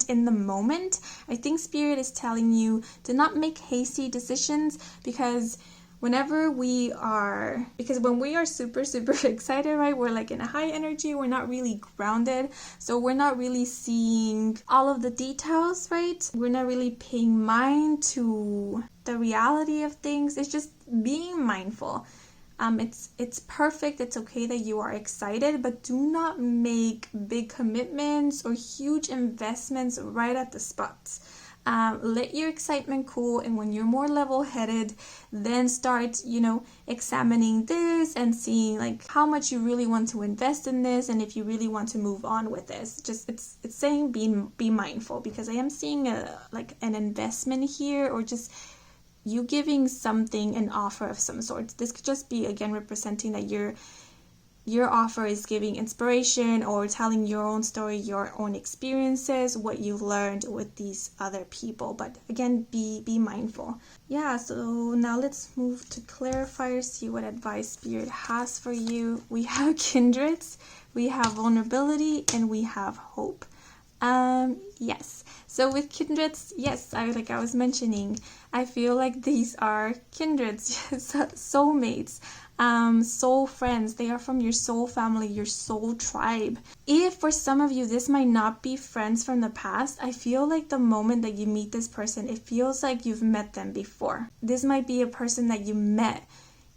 in the moment. I think Spirit is telling you to not make hasty decisions, because when we are super excited, right, we're like in a high energy, we're not really grounded, so we're not really seeing all of the details, right? We're not really paying mind to the reality of things. It's just being mindful. It's perfect. It's okay that you are excited, but do not make big commitments or huge investments right at the spot. Let your excitement cool, and when you're more level-headed, then start, examining this and seeing like how much you really want to invest in this, and if you really want to move on with this. Just it's saying be mindful, because I am seeing an investment here, or just you giving something an offer of some sort. This could just be again representing that you're your offer is giving inspiration or telling your own story, your own experiences, what you learned with these other people. But again, be mindful. Yeah, so now let's move to clarifiers, see what advice Spirit has for you. We have kindreds, we have vulnerability, and we have hope. Yes. So with kindreds, yes, I was mentioning, I feel like these are kindreds, soulmates, soul friends. They are from your soul family, your soul tribe. If for some of you this might not be friends from the past, I feel like the moment that you meet this person, it feels like you've met them before. This might be a person that you met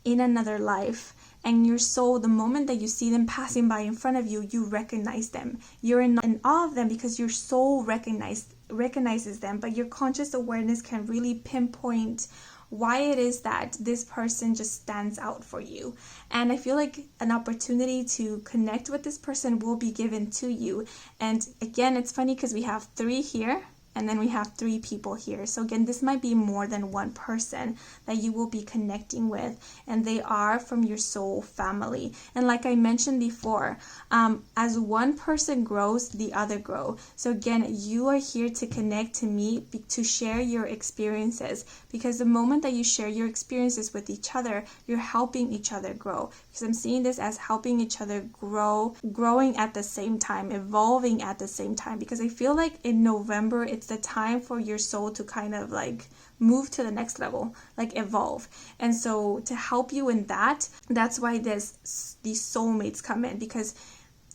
in another life, and your soul, the moment that you see them passing by in front of you, you recognize them. You're in awe of them because your soul recognizes them, but your conscious awareness can really pinpoint why it is that this person just stands out for you. And I feel like an opportunity to connect with this person will be given to you. And again, it's funny because we have 3 here, and then we have 3 people here. So again, this might be more than one person that you will be connecting with, and they are from your soul family. And like I mentioned before, as one person grows, the other grow. So again, you are here to connect, to meet, to share your experiences, because the moment that you share your experiences with each other, you're helping each other grow. Because I'm seeing this as helping each other grow, growing at the same time, evolving at the same time. Because I feel like in November, it's the time for your soul to kind of like move to the next level, like evolve. And so to help you in that, that's why these soulmates come in, because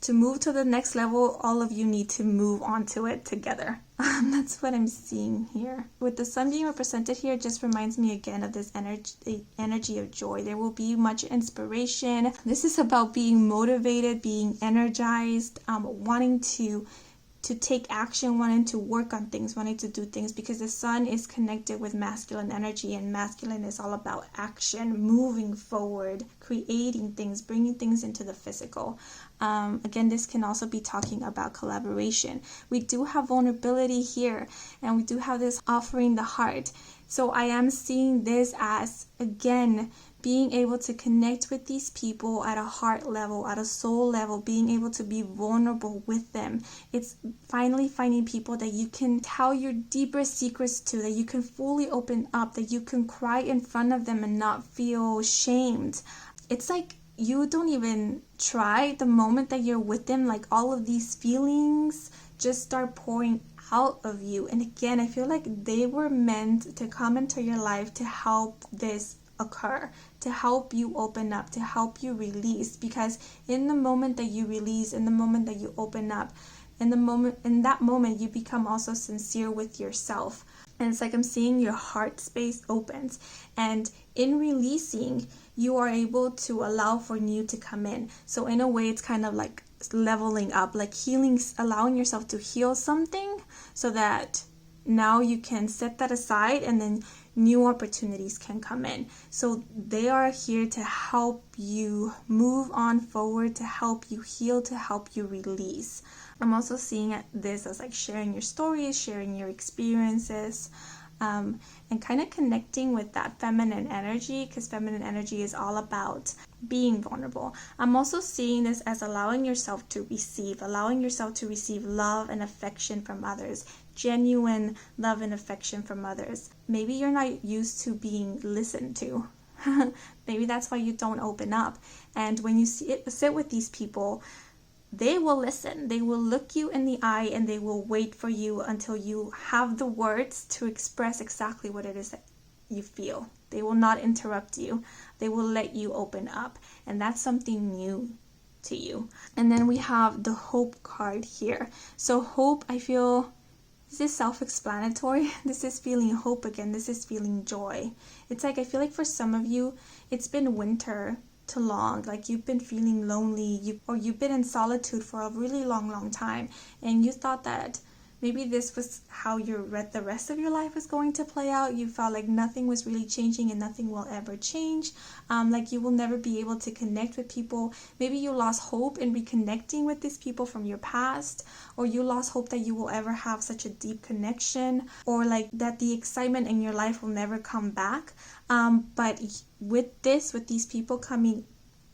to move to the next level, all of you need to move onto it together. That's what I'm seeing here. With the sun being represented here, it just reminds me again of this energy of joy. There will be much inspiration. This is about being motivated, being energized, wanting to take action, wanting to work on things, wanting to do things, because the sun is connected with masculine energy, and masculine is all about action, moving forward, creating things, bringing things into the physical. Again, this can also be talking about collaboration. We do have vulnerability here, and we do have this offering the heart. So I am seeing this as, again, being able to connect with these people at a heart level, at a soul level, being able to be vulnerable with them. It's finally finding people that you can tell your deeper secrets to, that you can fully open up, that you can cry in front of them and not feel shamed. It's like you don't even try. The moment that you're with them, like all of these feelings just start pouring out of you. And again, I feel like they were meant to come into your life to help this occur, to help you open up, to help you release. Because in the moment that you release, in the moment that you open up, in that moment you become also sincere with yourself. And it's like I'm seeing your heart space opens, and in releasing, you are able to allow for new to come in. So in a way, it's kind of like leveling up, like healing, allowing yourself to heal something so that now you can set that aside, and then new opportunities can come in. So they are here to help you move on forward, to help you heal, to help you release. I'm also seeing this as like sharing your stories, sharing your experiences, and kind of connecting with that feminine energy, because feminine energy is all about being vulnerable. I'm also seeing this as allowing yourself to receive love and affection from others, genuine love and affection from others. Maybe you're not used to being listened to. Maybe that's why you don't open up. And when you sit with these people, they will listen. They will look you in the eye, and they will wait for you until you have the words to express exactly what it is that you feel. They will not interrupt you. They will let you open up. And that's something new to you. And then we have the hope card here. So hope, I feel, this is self-explanatory. This is feeling hope again. This is feeling joy. It's like, I feel like for some of you, it's been winter too long, like you've been feeling lonely, or you've been in solitude for a really long time, and you thought that maybe this was how the rest of your life was going to play out. You felt like nothing was really changing and nothing will ever change, like you will never be able to connect with people. Maybe you lost hope in reconnecting with these people from your past, or you lost hope that you will ever have such a deep connection, or like that the excitement in your life will never come back. But with these people coming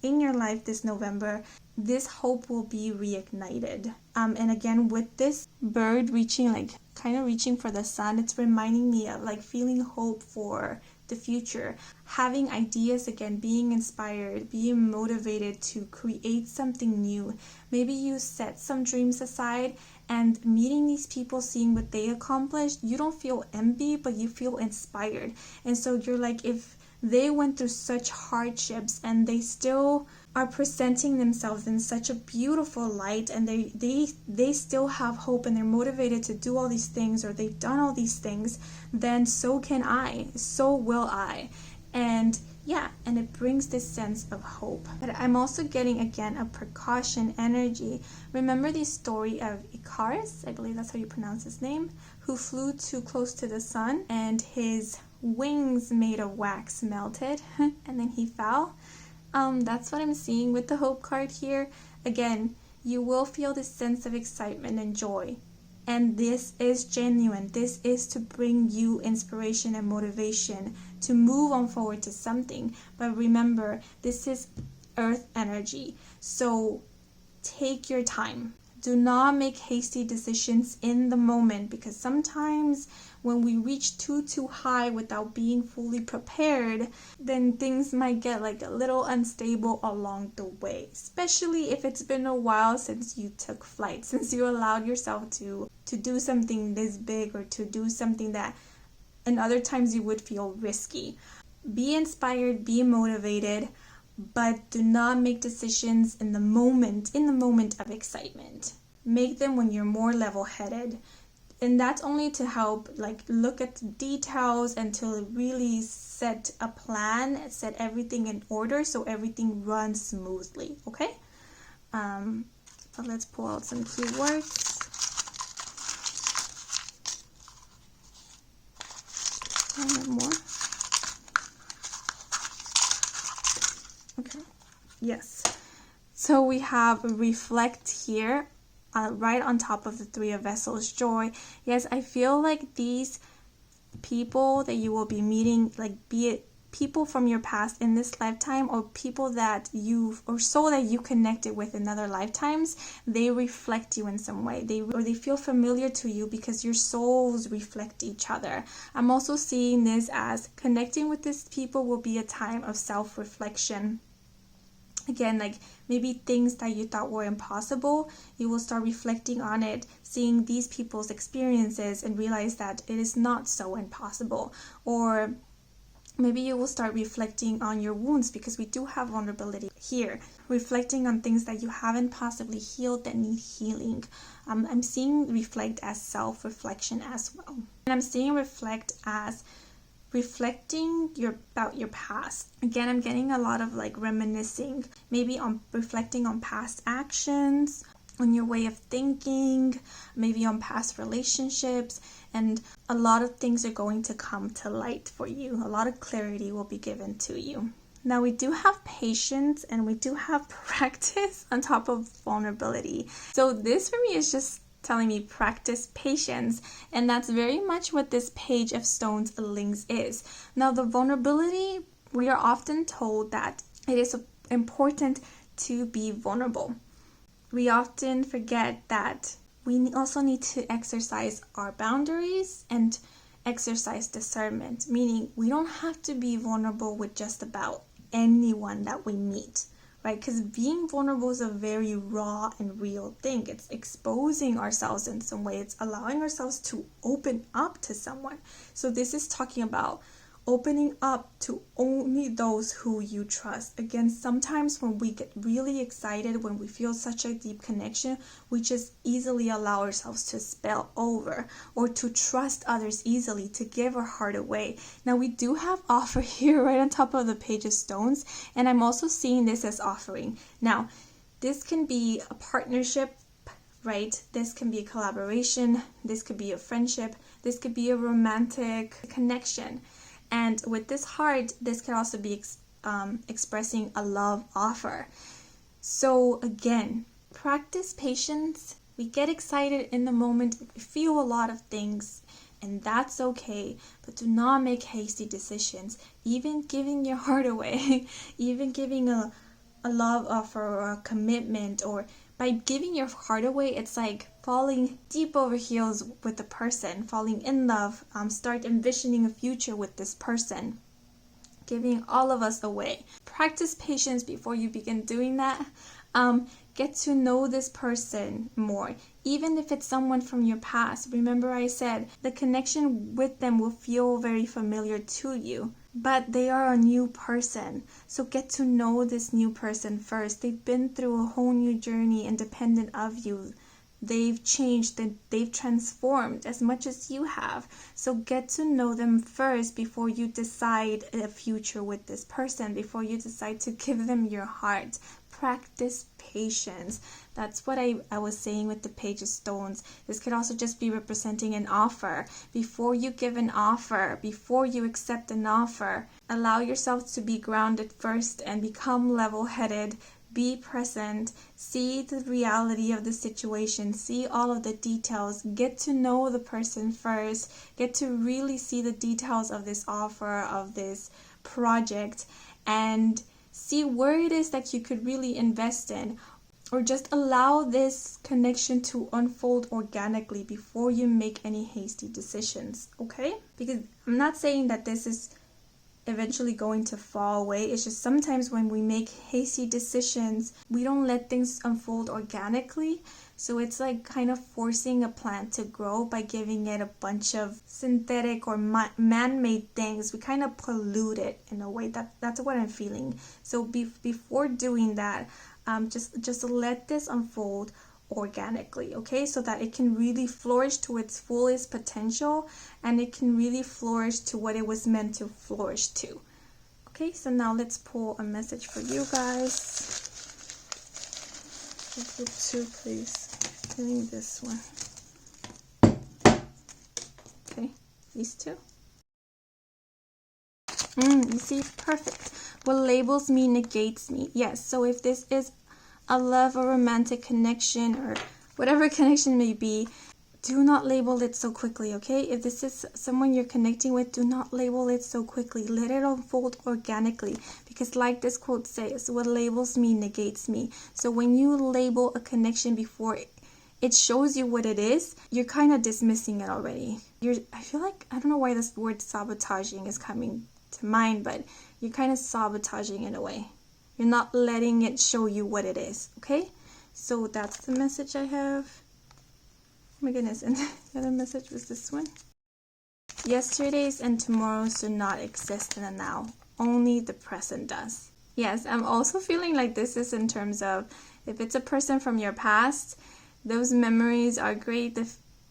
in your life this November, this hope will be reignited. And again, with this bird reaching, like kind of reaching for the sun, it's reminding me of like feeling hope for the future, having ideas again, being inspired, being motivated to create something new. Maybe you set some dreams aside, and meeting these people, seeing what they accomplished, you don't feel envy, but you feel inspired. And so you're like, if they went through such hardships and they still are presenting themselves in such a beautiful light, and they still have hope and they're motivated to do all these things, or they've done all these things, then so can I, so will I. And yeah, and it brings this sense of hope. But I'm also getting again a precaution energy. Remember the story of Icarus, I believe that's how you pronounce his name, who flew too close to the sun and his wings made of wax melted and then he fell. That's what I'm seeing with the hope card here. Again, you will feel this sense of excitement and joy, and this is genuine. This is to bring you inspiration and motivation to move on forward to something. But remember, this is earth energy, so take your time. Do not make hasty decisions in the moment, because sometimes when we reach too high without being fully prepared, then things might get like a little unstable along the way, especially if it's been a while since you took flight, since you allowed yourself to do something this big, or to do something that in other times you would feel risky. Be inspired, be motivated, but do not make decisions in the moment of excitement. Make them when you're more level-headed. And that's only to help like look at the details and to really set a plan, set everything in order so everything runs smoothly, okay? But let's pull out some keywords. And more. Okay, yes. So we have reflect here, right on top of the Three of Vessels, joy. Yes, I feel like these people that you will be meeting, like be it people from your past in this lifetime, or people that or soul that you connected with in other lifetimes, they reflect you in some way. They feel familiar to you because your souls reflect each other. I'm also seeing this as connecting with these people will be a time of self-reflection. Again, like maybe things that you thought were impossible, you will start reflecting on it, seeing these people's experiences and realize that it is not so impossible. Or maybe you will start reflecting on your wounds, because we do have vulnerability here. Reflecting on things that you haven't possibly healed that need healing. I'm seeing reflect as self-reflection as well. And I'm seeing reflect as reflecting about your past. Again, I'm getting a lot of like reminiscing, maybe on reflecting on past actions, on your way of thinking, maybe on past relationships, and a lot of things are going to come to light for you. A lot of clarity will be given to you. Now we do have patience and we do have practice on top of vulnerability. So this for me is just telling me practice patience, and that's very much what this Page of Stones links is. Now the vulnerability, we are often told that it is important to be vulnerable. We often forget that we also need to exercise our boundaries and exercise discernment, meaning we don't have to be vulnerable with just about anyone that we meet. Right? Because being vulnerable is a very raw and real thing. It's exposing ourselves in some way. It's allowing ourselves to open up to someone. So this is talking about opening up to only those who you trust. Again, sometimes when we get really excited, when we feel such a deep connection, we just easily allow ourselves to spill over, or to trust others easily, to give our heart away. Now we do have offer here right on top of the Page of Stones, and I'm also seeing this as offering. Now, this can be a partnership, right? This can be a collaboration, this could be a friendship, this could be a romantic connection. And with this heart, this can also be expressing a love offer. So again, practice patience. We get excited in the moment, we feel a lot of things, and that's okay. But do not make hasty decisions. Even giving your heart away, even giving a a love offer or a commitment, or by giving your heart away, it's like falling deep over heels with the person, falling in love, start envisioning a future with this person, giving all of us away. Practice patience before you begin doing that. Get to know this person more, even if it's someone from your past. Remember, I said the connection with them will feel very familiar to you, but they are a new person. So get to know this new person first. They've been through a whole new journey independent of you. They've changed, they've transformed as much as you have. So get to know them first before you decide a future with this person, before you decide to give them your heart. Practice patience. That's what I was saying with the Page of Stones. This could also just be representing an offer. Before you give an offer, before you accept an offer, allow yourself to be grounded first and become level-headed. Be present, see the reality of the situation, see all of the details, get to know the person first, get to really see the details of this offer, of this project, and see where it is that you could really invest in, or just allow this connection to unfold organically before you make any hasty decisions, okay? Because I'm not saying that this is eventually going to fall away. It's just sometimes when we make hasty decisions, we don't let things unfold organically. So it's like kind of forcing a plant to grow by giving it a bunch of synthetic or man-made things. We kind of pollute it in a way. That's what I'm feeling. So before doing that, just let this unfold organically, okay, so that it can really flourish to its fullest potential, and it can really flourish to what it was meant to flourish to. Okay, so now let's pull a message for you guys. Group 2, please. Doing this one. Okay, these two. You see, perfect. What labels me negates me. Yes, so if this is a love or romantic connection or whatever connection may be, do not label it so quickly, okay? If this is someone you're connecting with, do not label it so quickly. Let it unfold organically, because like this quote says, what labels me negates me. So when you label a connection before it shows you what it is, you're kind of dismissing it already. I feel like, I don't know why this word sabotaging is coming to mind, but you're kind of sabotaging in a way. You're not letting it show you what it is, okay? So that's the message I have. Oh my goodness, and the other message was this one. Yesterdays and tomorrows do not exist in the now. Only the present does. Yes, I'm also feeling like this is in terms of, if it's a person from your past, those memories are great,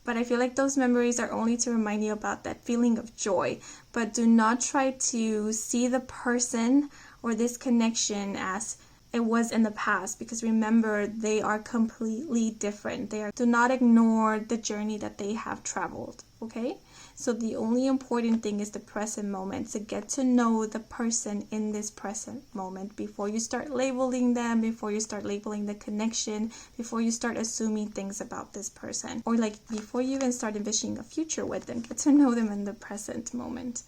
but I feel like those memories are only to remind you about that feeling of joy. But do not try to see the person or this connection as it was in the past, because remember, they are completely different. Do not ignore the journey that they have traveled, okay? So the only important thing is the present moment, to get to know the person in this present moment before you start labeling them, before you start labeling the connection, before you start assuming things about this person, or like before you even start envisioning a future with them. Get to know them in the present moment.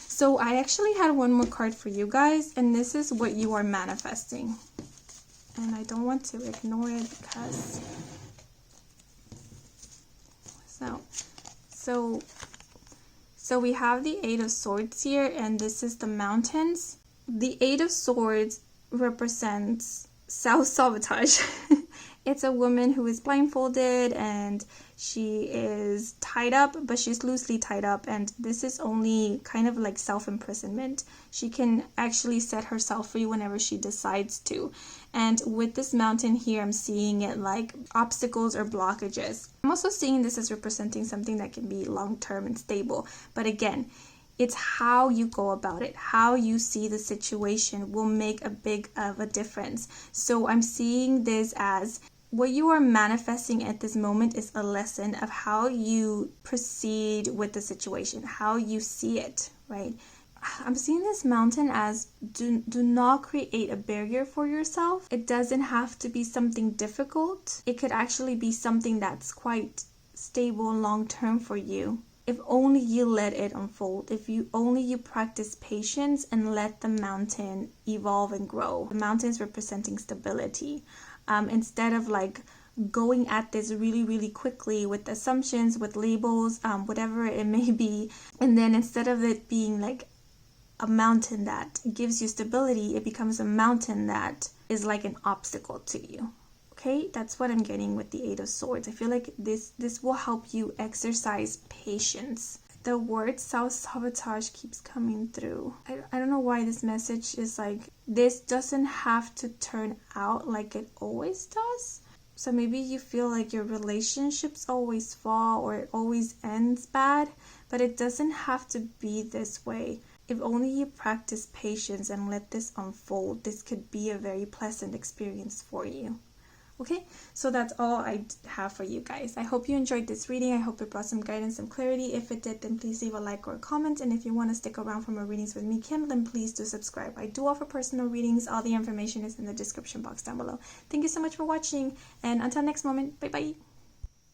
So I actually had one more card for you guys, and this is what you are manifesting. And I don't want to ignore it because... So we have the Eight of Swords here, and this is the mountains. The Eight of Swords represents self-sabotage. It's a woman who is blindfolded and she is tied up, but she's loosely tied up, and this is only kind of like self-imprisonment. She can actually set herself free whenever she decides to. And with this mountain here, I'm seeing it like obstacles or blockages. I'm also seeing this as representing something that can be long-term and stable. But again, it's how you go about it, how you see the situation will make a big of a difference. So I'm seeing this as what you are manifesting at this moment is a lesson of how you proceed with the situation, how you see it, right? I'm seeing this mountain as do not create a barrier for yourself. It doesn't have to be something difficult. It could actually be something that's quite stable and long-term for you. if only you let it unfold, if you only you practice patience and let the mountain evolve and grow. The mountain is representing stability. Instead of like going at this really, really quickly with assumptions, with labels, whatever it may be. And then instead of it being like a mountain that gives you stability, it becomes a mountain that is like an obstacle to you. Okay, that's what I'm getting with the Eight of Swords. I feel like this will help you exercise patience. The word self-sabotage keeps coming through. I don't know why this message is like, this doesn't have to turn out like it always does. So maybe you feel like your relationships always fall or it always ends bad, but it doesn't have to be this way. If only you practice patience and let this unfold, this could be a very pleasant experience for you. Okay, so that's all I have for you guys. I hope you enjoyed this reading. I hope it brought some guidance, some clarity. If it did, then please leave a like or a comment. And if you want to stick around for more readings with me, Kim, then please do subscribe. I do offer personal readings. All the information is in the description box down below. Thank you so much for watching. And until next moment, bye-bye.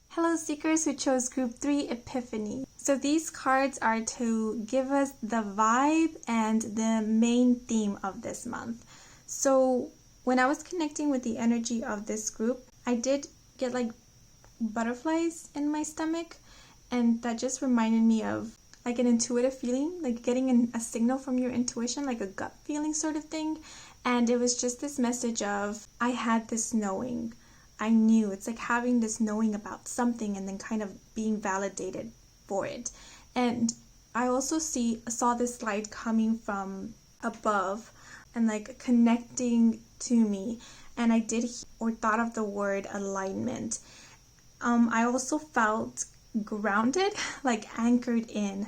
Hello seekers who chose group 3 Epiphany. So these cards are to give us the vibe and the main theme of this month. So when I was connecting with the energy of this group, I did get like butterflies in my stomach, and that just reminded me of like an intuitive feeling, like getting a signal from your intuition, like a gut feeling sort of thing. And it was just this message of, I had this knowing. I knew. It's like having this knowing about something and then kind of being validated for it. And I also saw this light coming from above and like connecting to me, and I did or thought of the word alignment. I also felt grounded, like anchored in.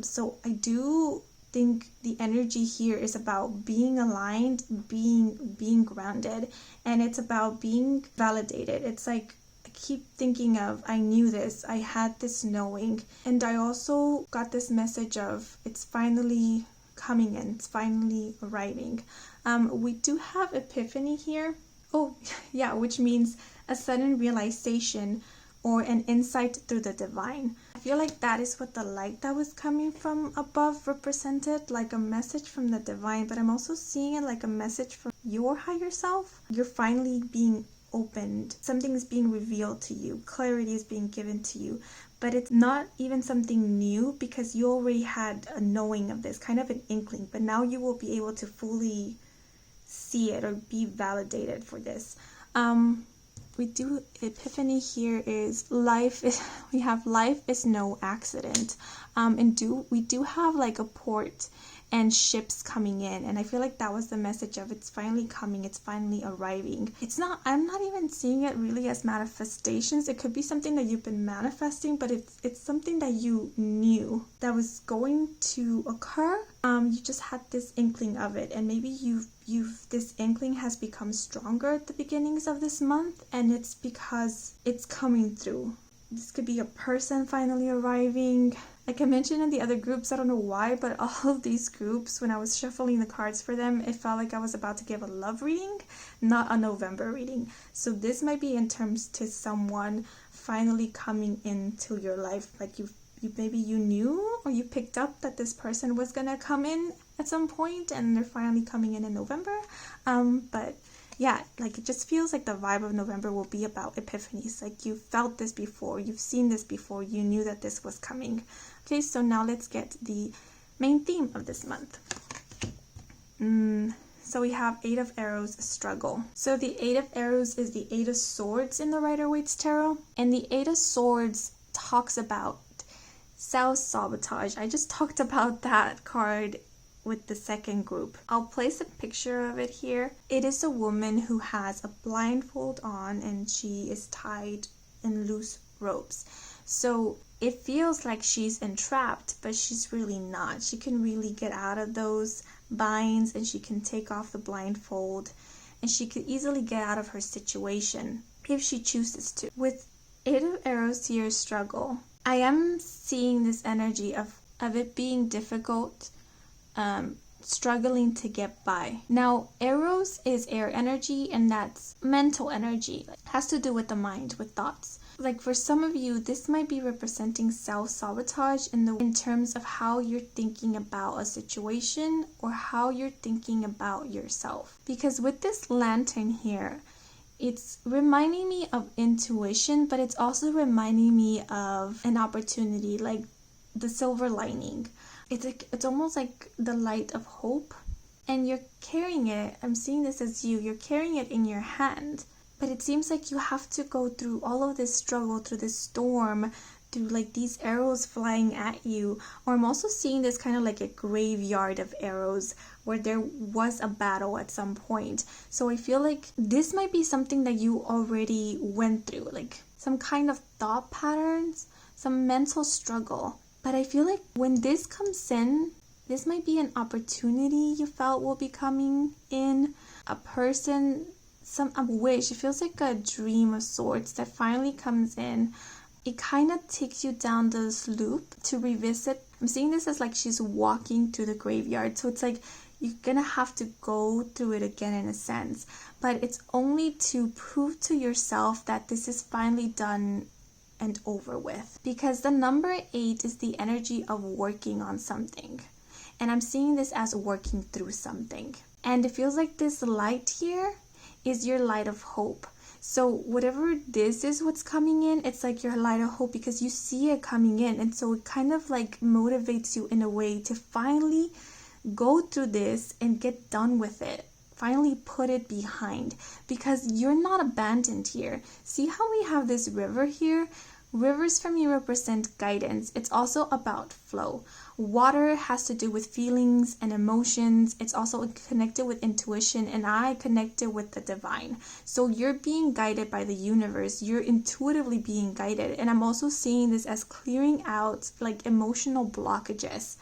So I do think the energy here is about being aligned, being grounded, and it's about being validated. It's like I keep thinking of, I knew this, I had this knowing, and I also got this message of, it's finally coming in, it's finally arriving. We do have Epiphany here. Oh yeah, which means a sudden realization or an insight through the divine. I feel like that is what the light that was coming from above represented, like a message from the divine, but I'm also seeing it like a message from your higher self. You're finally being opened, something is being revealed to you, clarity is being given to you, but it's not even something new because you already had a knowing of this, kind of an inkling, but now you will be able to fully see it or be validated for this. We do Epiphany here is life is, we have life is no accident. And we do have like a port and ships coming in, and I feel like that was the message of, it's finally coming, it's finally arriving. I'm not even seeing it really as manifestations. It could be something that you've been manifesting, but it's something that you knew that was going to occur. You just had this inkling of it, and maybe this inkling has become stronger at the beginnings of this month, and it's because it's coming through. This could be a person finally arriving. Like I mentioned in the other groups, I don't know why, but all of these groups, when I was shuffling the cards for them, it felt like I was about to give a love reading, not a November reading. So this might be in terms to someone finally coming into your life. Like maybe you knew or you picked up that this person was gonna come in at some point, and they're finally coming in November. But yeah, like it just feels like the vibe of November will be about epiphanies. Like you felt this before, you've seen this before, you knew that this was coming. Okay, so now let's get the main theme of this month. So we have Eight of Arrows, struggle. So the Eight of Arrows is the Eight of Swords in the Rider-Waite's Tarot. And the Eight of Swords talks about self-sabotage. I just talked about that card with the second group. I'll place a picture of it here. It is a woman who has a blindfold on and she is tied in loose ropes. So it feels like she's entrapped, but she's really not. She can really get out of those binds, and she can take off the blindfold, and she could easily get out of her situation if she chooses to. With Eight of Arrows here, struggle, I am seeing this energy of it being difficult, struggling to get by. Now, arrows is air energy, and that's mental energy. It has to do with the mind, with thoughts. Like for some of you, this might be representing self-sabotage in terms of how you're thinking about a situation or how you're thinking about yourself. Because with this lantern here, it's reminding me of intuition, but it's also reminding me of an opportunity, like the silver lining. It's almost like the light of hope, and you're carrying it. I'm seeing this as you're carrying it in your hand, but it seems like you have to go through all of this struggle, through this storm, through like these arrows flying at you. Or I'm also seeing this kind of like a graveyard of arrows where there was a battle at some point. So I feel like this might be something that you already went through, like some kind of thought patterns, some mental struggle. But I feel like when this comes in, this might be an opportunity you felt will be coming in, a person, a wish. It feels like a dream of sorts that finally comes in. It kind of takes you down this loop to revisit. I'm seeing this as like she's walking through the graveyard. So it's like you're gonna have to go through it again in a sense. But it's only to prove to yourself that this is finally done and over with. Because the number 8 is the energy of working on something. And I'm seeing this as working through something. And it feels like this light here is your light of hope. So whatever this is what's coming in, it's like your light of hope because you see it coming in. And so it kind of like motivates you in a way to finally go through this and get done with it. Finally put it behind, because you're not abandoned here. See how we have this river here? Rivers for me represent guidance. It's also about flow. Water has to do with feelings and emotions. It's also connected with intuition, and I connected with the divine. So you're being guided by the universe. You're intuitively being guided. And I'm also seeing this as clearing out like emotional blockages,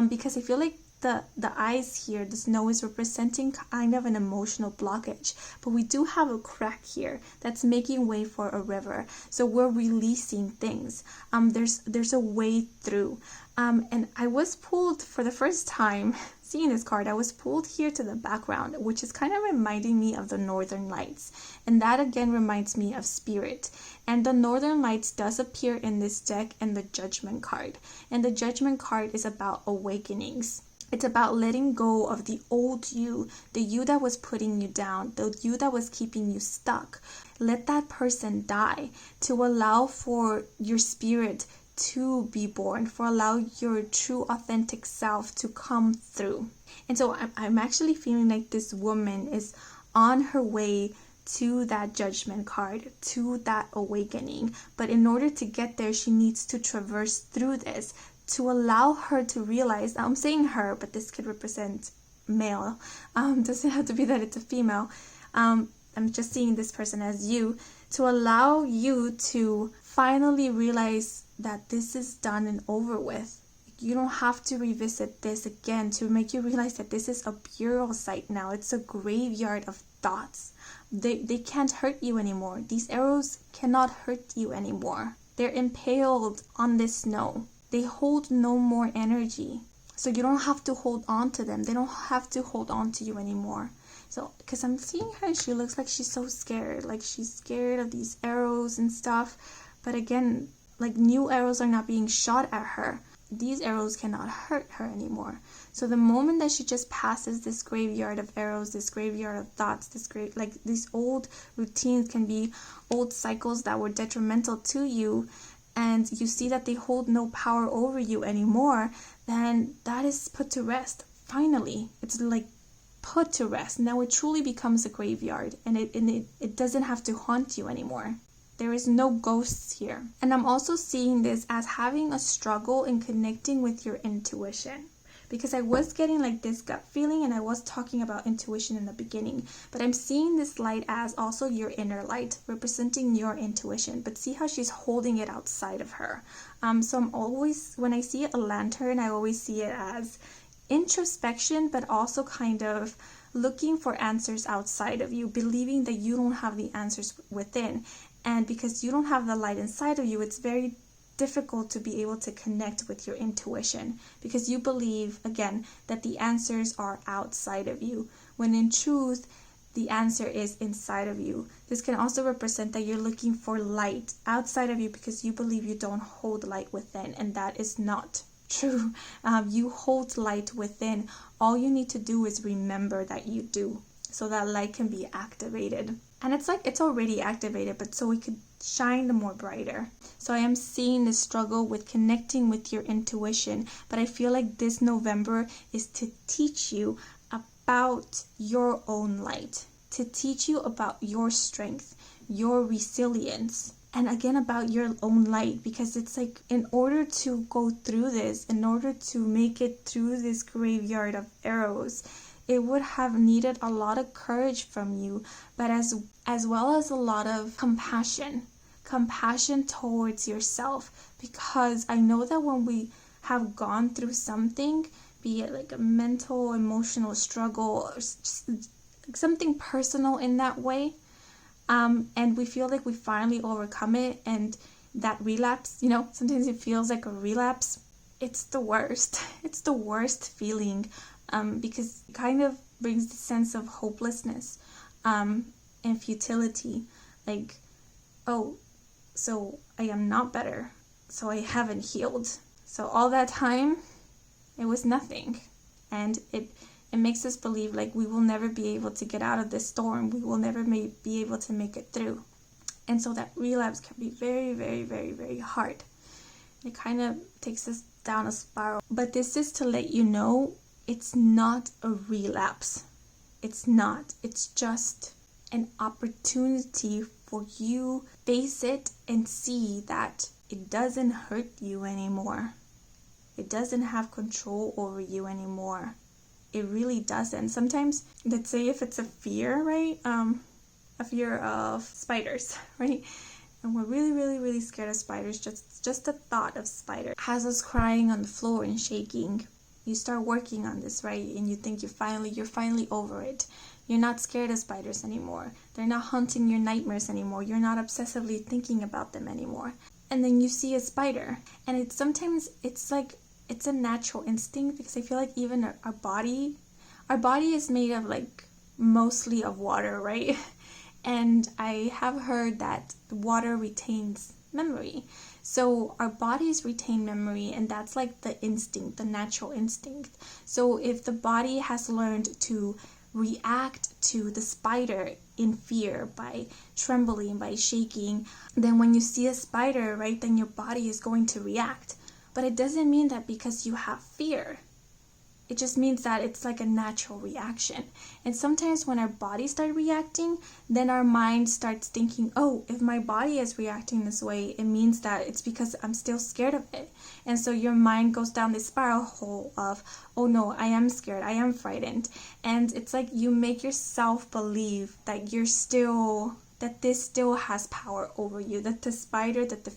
because I feel like the eyes here, the snow is representing kind of an emotional blockage, but we do have a crack here that's making way for a river. So we're releasing things. There's a way through. And I was pulled for the first time seeing this card. I was pulled here to the background, which is kind of reminding me of the Northern Lights. And that again reminds me of spirit. And the Northern Lights does appear in this deck in the Judgment card. And the Judgment card is about awakenings. It's about letting go of the old you, the you that was putting you down, the you that was keeping you stuck. Let that person die to allow for your spirit to be born, for allow your true authentic self to come through. And so I'm actually feeling like this woman is on her way to that Judgment card, to that awakening. But in order to get there, she needs to traverse through this, to allow her to realize, I'm saying her, but this could represent male. Doesn't have to be that it's a female. I'm just seeing this person as you, to allow you to finally realize that this is done and over with. You don't have to revisit this again, to make you realize that this is a burial site now. It's a graveyard of thoughts. They can't hurt you anymore. These arrows cannot hurt you anymore. They're impaled on this snow. They hold no more energy. So you don't have to hold on to them. They don't have to hold on to you anymore. So, because I'm seeing her, she looks like she's so scared. Like she's scared of these arrows and stuff. But again, like new arrows are not being shot at her. These arrows cannot hurt her anymore. So the moment that she just passes this graveyard of arrows, this graveyard of thoughts, like these old routines can be old cycles that were detrimental to you, and you see that they hold no power over you anymore, then that is put to rest. Finally, it's like put to rest. Now it truly becomes a graveyard, and it doesn't have to haunt you anymore. There is no ghosts here. And I'm also seeing this as having a struggle in connecting with your intuition. Because I was getting like this gut feeling, and I was talking about intuition in the beginning, but I'm seeing this light as also your inner light, representing your intuition. But see how she's holding it outside of her. So I'm always, when I see a lantern, I always see it as introspection, but also kind of looking for answers outside of you, believing that you don't have the answers within. And because you don't have the light inside of you, it's very difficult to be able to connect with your intuition, because you believe, again, that the answers are outside of you, when in truth, the answer is inside of you. This can also represent that you're looking for light outside of you because you believe you don't hold light within, and that is not true. You hold light within. All you need to do is remember that you do, so that light can be activated. And it's like it's already activated, but so it could shine the more brighter. So I am seeing the struggle with connecting with your intuition, but I feel like this November is to teach you about your own light, to teach you about your strength, your resilience, and again about your own light, because it's like in order to go through this, in order to make it through this graveyard of arrows, it would have needed a lot of courage from you, but as well as a lot of compassion towards yourself, because I know that when we have gone through something, be it like a mental, emotional struggle, or something personal in that way, and we feel like we finally overcome it, and that relapse, sometimes it feels like a relapse. It's the worst. It's the worst feeling, because it kind of brings the sense of hopelessness, and futility. Like, oh, so I am not better, so I haven't healed. So all that time, it was nothing. And it makes us believe like we will never be able to get out of this storm. We will never be able to make it through. And so that relapse can be very, very, very, very hard. It kind of takes us down a spiral. But this is to let you know it's not a relapse. It's not. It's just an opportunity for you to face it and see that it doesn't hurt you anymore. It doesn't have control over you anymore. It really doesn't. Sometimes, let's say if it's a fear, right? A fear of spiders, right? And we're really, really, really scared of spiders. Just the thought of spiders has us crying on the floor and shaking. You start working on this, right? And you think you're finally over it. You're not scared of spiders anymore. They're not haunting your nightmares anymore. You're not obsessively thinking about them anymore. And then you see a spider, and sometimes it's like it's a natural instinct, because I feel like even our body is made of like mostly of water, right? And I have heard that water retains memory. So our bodies retain memory, and that's like the instinct, the natural instinct. So if the body has learned to react to the spider in fear by trembling, by shaking, then when you see a spider, right, then your body is going to react. But it doesn't mean that because you have fear. It just means that it's like a natural reaction. And sometimes when our bodies start reacting, then our mind starts thinking, oh, if my body is reacting this way, it means that it's because I'm still scared of it. And so your mind goes down this spiral hole of, oh no, I am scared, I am frightened. And it's like you make yourself believe that that this still has power over you, that the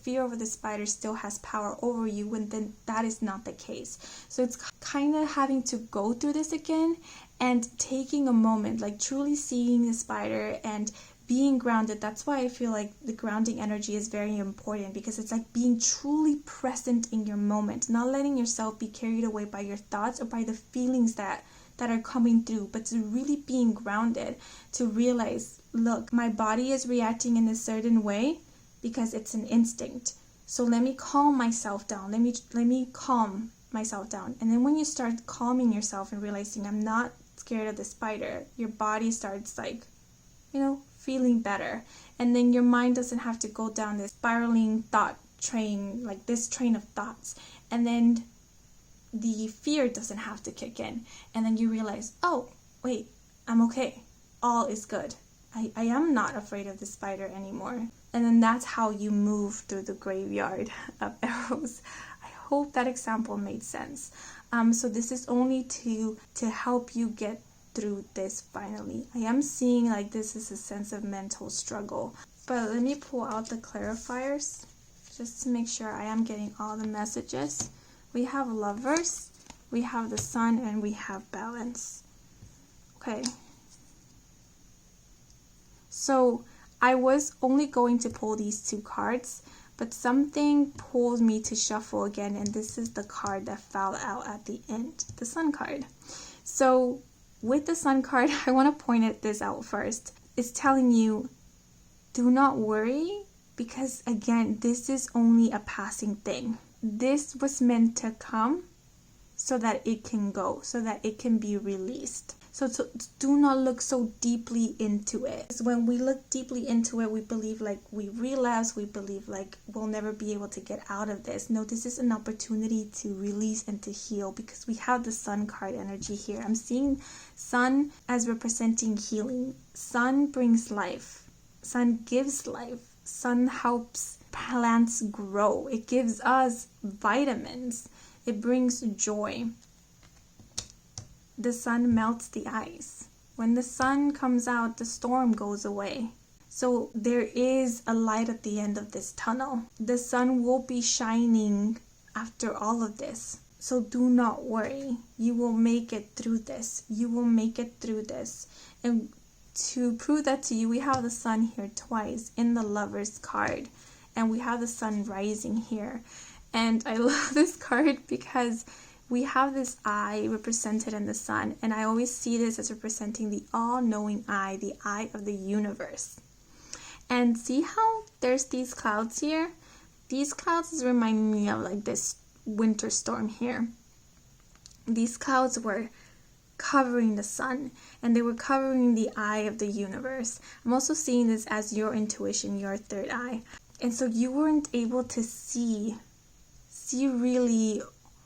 fear over the spider still has power over you, when then that is not the case. So it's kind of having to go through this again and taking a moment, like truly seeing the spider and being grounded. That's why I feel like the grounding energy is very important, because it's like being truly present in your moment, not letting yourself be carried away by your thoughts or by the feelings that are coming through, but to really being grounded, to realize, look, my body is reacting in a certain way because it's an instinct. So let me calm myself down. Let me calm myself down. And then when you start calming yourself and realizing I'm not scared of the spider, your body starts like, feeling better. And then your mind doesn't have to go down this spiraling thought train, like this train of thoughts. And then the fear doesn't have to kick in. And then you realize, oh, wait, I'm okay. All is good. I am not afraid of the spider anymore. And then that's how you move through the graveyard of arrows. I hope that example made sense. So this is only to help you get through this finally. I am seeing like this is a sense of mental struggle. But let me pull out the clarifiers just to make sure I am getting all the messages. We have Lovers, we have the Sun, and we have Balance. Okay. So I was only going to pull these two cards, but something pulled me to shuffle again, and this is the card that fell out at the end, the Sun card. So with the Sun card, I want to point this out first. It's telling you, do not worry, because again, this is only a passing thing. This was meant to come so that it can go, so that it can be released. So do not look so deeply into it. Because when we look deeply into it, we believe like we relapse, we believe like we'll never be able to get out of this. No, this is an opportunity to release and to heal, because we have the Sun card energy here. I'm seeing Sun as representing healing. Sun brings life. Sun gives life. Sun helps plants grow. It gives us vitamins. It brings joy. The sun melts the ice. When the sun comes out, the storm goes away. So there is a light at the end of this tunnel. The sun will be shining after all of this. So do not worry. You will make it through this. You will make it through this. And to prove that to you, we have the sun here twice in the Lovers card. And we have the sun rising here. And I love this card because we have this eye represented in the sun, and I always see this as representing the all-knowing eye, the eye of the universe. And see how there's these clouds here? These clouds remind me of like this winter storm here. These clouds were covering the sun, and they were covering the eye of the universe. I'm also seeing this as your intuition, your third eye. And so you weren't able to see really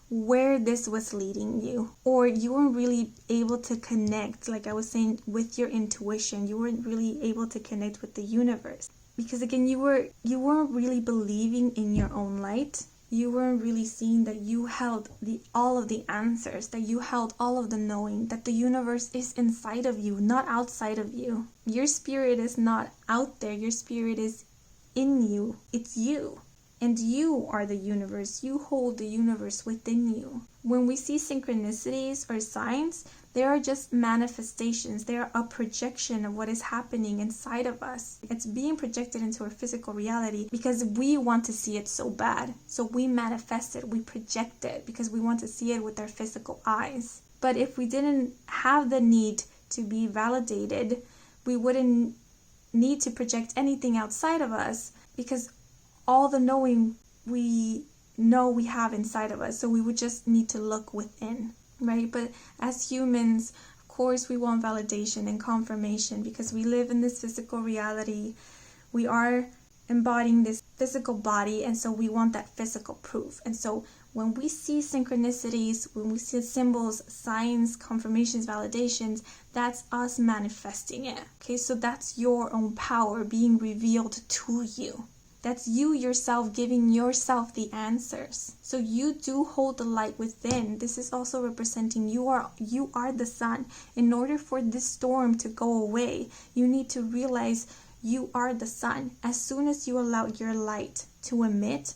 where this was leading you, or you weren't really able to connect, like I was saying, with your intuition. You weren't really able to connect with the universe, because again, you weren't really believing in your own light. You weren't really seeing that you held all of the answers, that you held all of the knowing, that the universe is inside of you, not outside of you. Your spirit is not out there. Your spirit is in you. It's you. And you are the universe. You hold the universe within you. When we see synchronicities or signs, they are just manifestations. They are a projection of what is happening inside of us. It's being projected into our physical reality because we want to see it so bad. So we manifest it, we project it because we want to see it with our physical eyes. But if we didn't have the need to be validated, we wouldn't need to project anything outside of us, because all the knowing we know we have inside of us. So we would just need to look within, right? But as humans, of course, we want validation and confirmation because we live in this physical reality. We are embodying this physical body, and so we want that physical proof. And so when we see synchronicities, when we see symbols, signs, confirmations, validations, that's us manifesting it. Okay, so that's your own power being revealed to you. That's you yourself giving yourself the answers. So you do hold the light within. This is also representing you are the sun. In order for this storm to go away, you need to realize you are the sun. As soon as you allow your light to emit,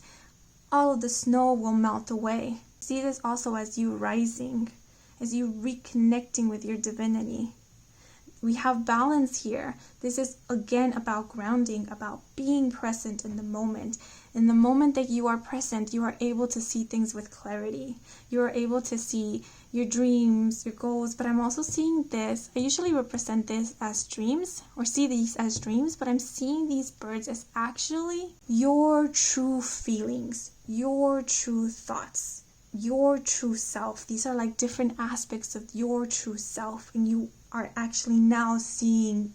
all of the snow will melt away. See this also as you rising, as you reconnecting with your divinity. We have balance here. This is again about grounding, about being present in the moment. In the moment that you are present, you are able to see things with clarity. You are able to see your dreams, your goals. But I'm also seeing this. I usually represent this as dreams, or see these as dreams, but I'm seeing these birds as actually your true feelings, your true thoughts, your true self. These are like different aspects of your true self, and you are actually now seeing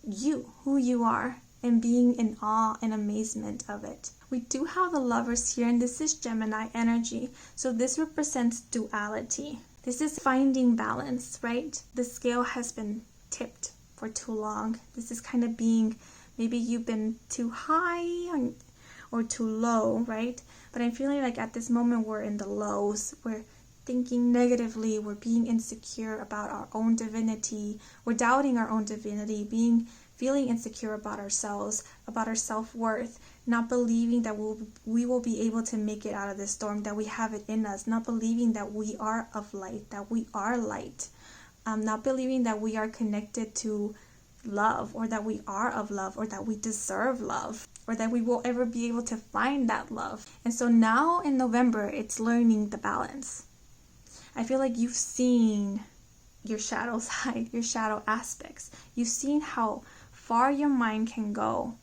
you, who you are, and being in awe and amazement of it. We do have the Lovers here, and this is Gemini energy. So this represents duality. This is finding balance, right? The scale has been tipped for too long. This is kind of being, maybe you've been too high or too low, right? But I'm feeling like at this moment we're in the lows. We're thinking negatively, we're being insecure about our own divinity, we're doubting our own divinity, feeling insecure about ourselves, about our self-worth, not believing that we will be able to make it out of this storm, that we have it in us, not believing that we are of light, that we are light, not believing that we are connected to love, or that we are of love, or that we deserve love, or that we will ever be able to find that love. And so now in November, it's learning the balance. I feel like you've seen your shadow side, your shadow aspects. You've seen how far your mind can go,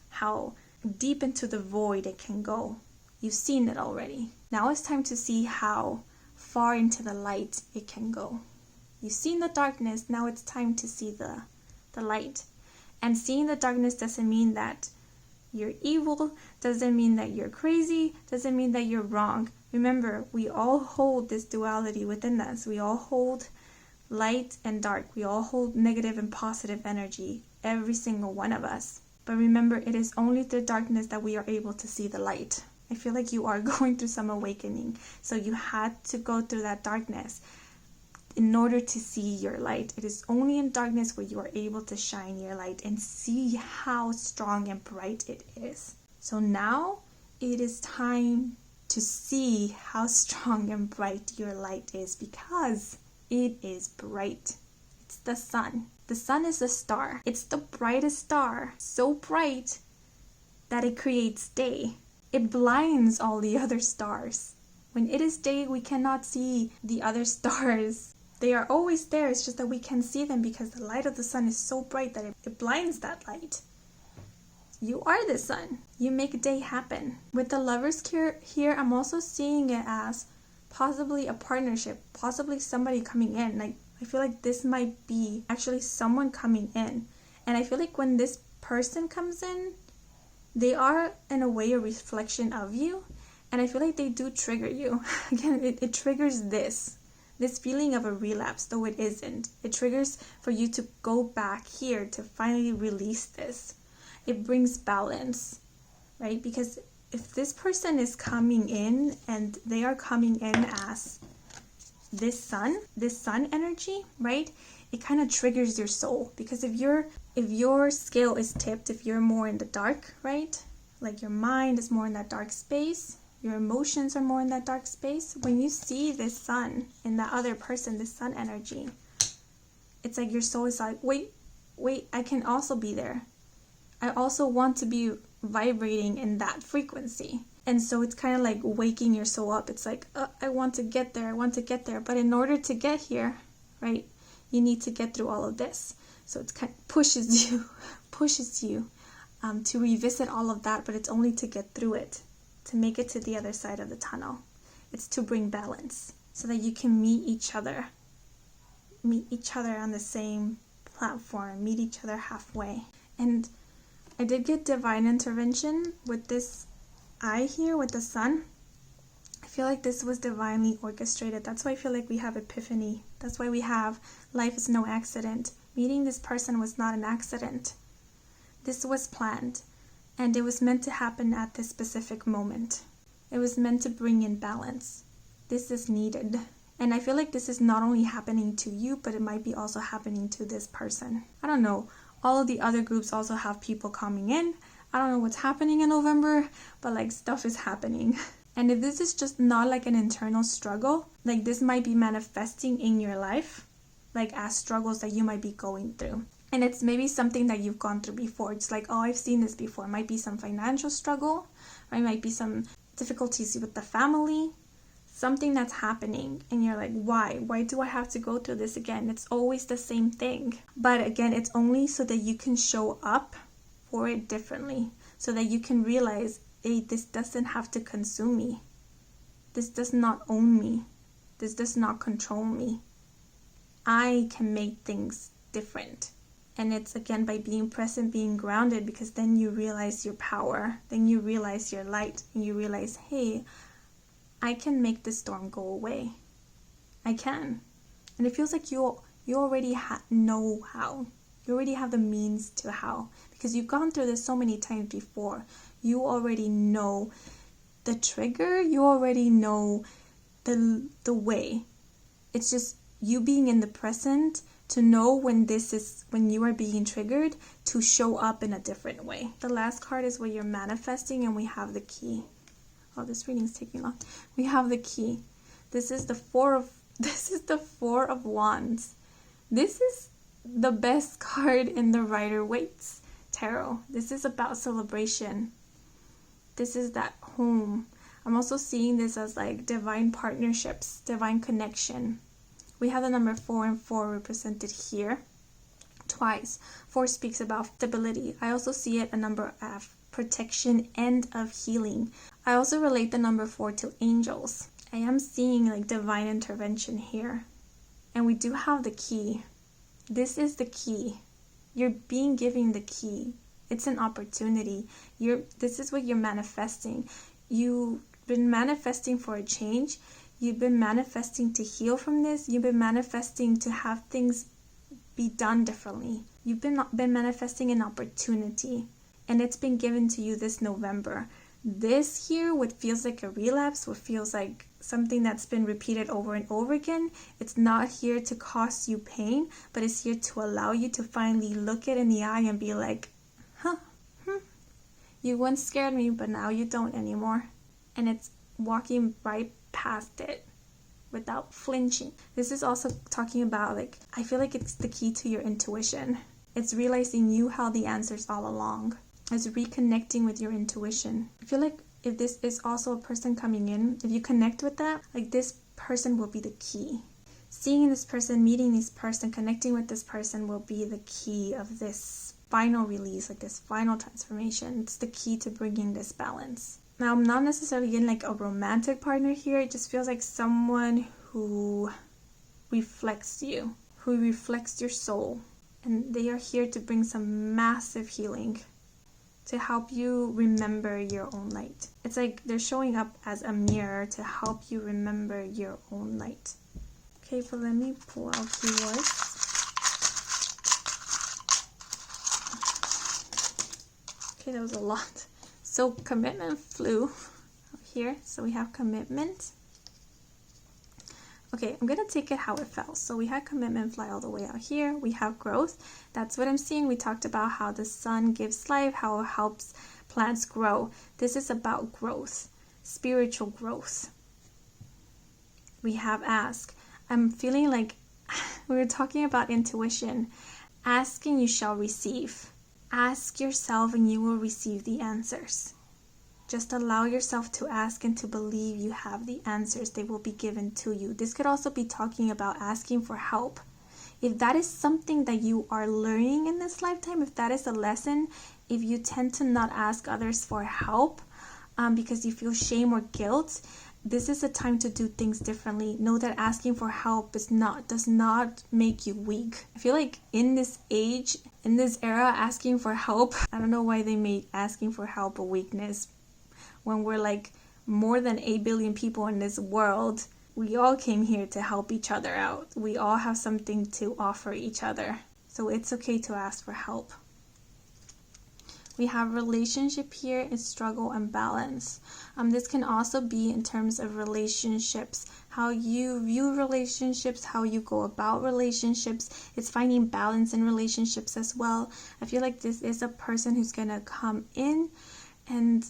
how deep into the void it can go. You've seen it already. Now it's time to see how far into the light it can go. You've seen the darkness, now it's time to see the light. And seeing the darkness doesn't mean that you're evil, doesn't mean that you're crazy, doesn't mean that you're wrong. Remember, we all hold this duality within us. We all hold light and dark. We all hold negative and positive energy, every single one of us. But remember, it is only through darkness that we are able to see the light. I feel like you are going through some awakening. So you had to go through that darkness in order to see your light. It is only in darkness where you are able to shine your light and see how strong and bright it is. So now it is time to see how strong and bright your light is, because it is bright. It's the sun. The sun is a star. It's the brightest star. So bright that it creates day. It blinds all the other stars. When it is day, we cannot see the other stars. They are always there. It's just that we can see them because the light of the sun is so bright that it blinds that light. You are the sun. You make day happen. With the lovers here, I'm also seeing it as possibly a partnership, possibly somebody coming in. Like, I feel like this might be actually someone coming in. And I feel like when this person comes in, they are in a way a reflection of you. And I feel like they do trigger you. Again, it triggers this feeling of a relapse, though it isn't. It triggers for you to go back here to finally release this. It brings balance, right? Because if this person is coming in and they are coming in as this sun energy, right? It kind of triggers your soul, because if your scale is tipped, if you're more in the dark, right? Like your mind is more in that dark space, your emotions are more in that dark space. When you see this sun in that other person, this sun energy, it's like your soul is like, wait, I can also be there. I also want to be vibrating in that frequency. And so it's kind of like waking your soul up. It's like, I want to get there. But in order to get here, right, you need to get through all of this. So it kind of pushes you to revisit all of that, but it's only to get through it, to make it to the other side of the tunnel. It's to bring balance so that you can meet each other on the same platform, meet each other halfway. And I did get divine intervention with this eye here with the sun. I feel like this was divinely orchestrated. That's why I feel like we have epiphany. That's why we have life is no accident. Meeting this person was not an accident. This was planned, and it was meant to happen at this specific moment. It was meant to bring in balance. This is needed. And I feel like this is not only happening to you, but it might be also happening to this person. I don't know. All of the other groups also have people coming in. I don't know what's happening in November, but like stuff is happening. And if this is just not like an internal struggle, like this might be manifesting in your life, like as struggles that you might be going through. And it's maybe something that you've gone through before. It's like, oh, I've seen this before. It might be some financial struggle, or it might be some difficulties with the family, something that's happening. And you're like, why? Why do I have to go through this again? It's always the same thing. But again, it's only so that you can show up for it differently. So that you can realize, hey, this doesn't have to consume me. This does not own me. This does not control me. I can make things different. And it's again by being present, being grounded, because then you realize your power. Then you realize your light. And you realize, hey, I can make this storm go away. I can. And it feels like you already know how. You already have the means to how. Because you've gone through this so many times before. You already know the trigger. You already know the way. It's just you being in the present to know when you are being triggered, to show up in a different way. The last card is where you're manifesting, and we have the key. Oh, this reading's taking long. We have the key. This is the Four of Wands. This is the best card in the Rider-Waite tarot. This is about celebration. This is that home. I'm also seeing this as like divine partnerships, divine connection. We have the number 4 and 4 represented here twice. 4 speaks about stability. I also see it a number of protection and of healing. I also relate the number 4 to angels. I am seeing like divine intervention here. And we do have the key. This is the key. You're being given the key. It's an opportunity. This is what you're manifesting. You've been manifesting for a change. You've been manifesting to heal from this. You've been manifesting to have things be done differently. You've been manifesting an opportunity. And it's been given to you this November. This here, what feels like a relapse, what feels like something that's been repeated over and over again, it's not here to cause you pain, but it's here to allow you to finally look it in the eye and be like, you once scared me, but now you don't anymore. And it's walking right past it without flinching. This is also talking about, like, I feel like it's the key to your intuition. It's realizing you held the answers all along. It's reconnecting with your intuition. I feel like if this is also a person coming in, if you connect with that, like, this person will be the key. Seeing this person, meeting this person, connecting with this person will be the key of this final release, like this final transformation. It's the key to bringing this balance. Now, I'm not necessarily getting like a romantic partner here. It just feels like someone who reflects you, who reflects your soul. And they are here to bring some massive healing, to help you remember your own light. It's like they're showing up as a mirror to help you remember your own light. Okay, so let me pull out keywords. Okay, that was a lot. So commitment flew here. So we have commitment. Okay, I'm going to take it how it fell. So we had commitment fly all the way out here. We have growth. That's what I'm seeing. We talked about how the sun gives life, how it helps plants grow. This is about growth, spiritual growth. We have ask. I'm feeling like we were talking about intuition. Ask and you shall receive. Ask yourself and you will receive the answers. Just allow yourself to ask and to believe you have the answers. They will be given to you. This could also be talking about asking for help. If that is something that you are learning in this lifetime, if that is a lesson, if you tend to not ask others for help because you feel shame or guilt, this is a time to do things differently. Know that asking for help does not make you weak. I feel like in this age, in this era, asking for help, I don't know why they made asking for help a weakness. When we're like more than 8 billion people in this world, we all came here to help each other out. We all have something to offer each other. So it's okay to ask for help. We have relationship here is struggle and balance. This can also be in terms of relationships, how you view relationships, how you go about relationships. It's finding balance in relationships as well. I feel like this is a person who's going to come in and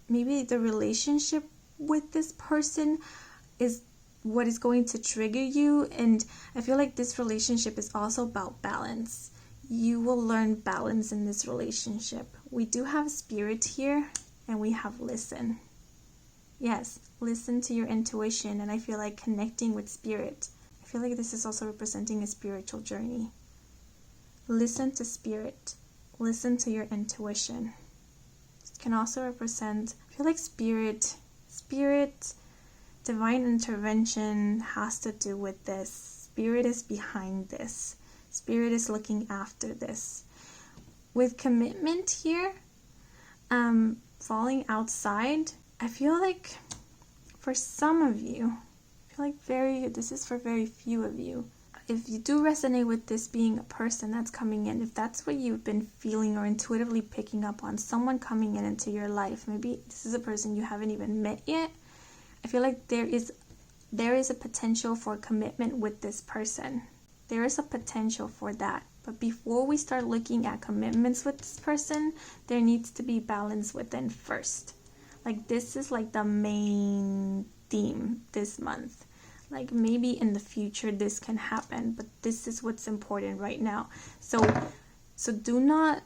maybe the relationship with this person is what is going to trigger you. And I feel like this relationship is also about balance. You will learn balance in this relationship. We do have spirit here and we have listen. Yes, listen to your intuition, and I feel like connecting with spirit. I feel like this is also representing a spiritual journey. Listen to spirit. Listen to your intuition. It can also represent, I feel like spirit, divine intervention has to do with this. Spirit is behind this. Spirit is looking after this. With commitment here, falling outside, I feel like for some of you, this is for very few of you. If you do resonate with this being a person that's coming in, if that's what you've been feeling or intuitively picking up on, someone coming into your life, maybe this is a person you haven't even met yet, I feel like there is a potential for commitment with this person. There is a potential for that. But before we start looking at commitments with this person, there needs to be balance within first. Like, this is like the main theme this month. Like, maybe in the future this can happen, but this is what's important right now. So do not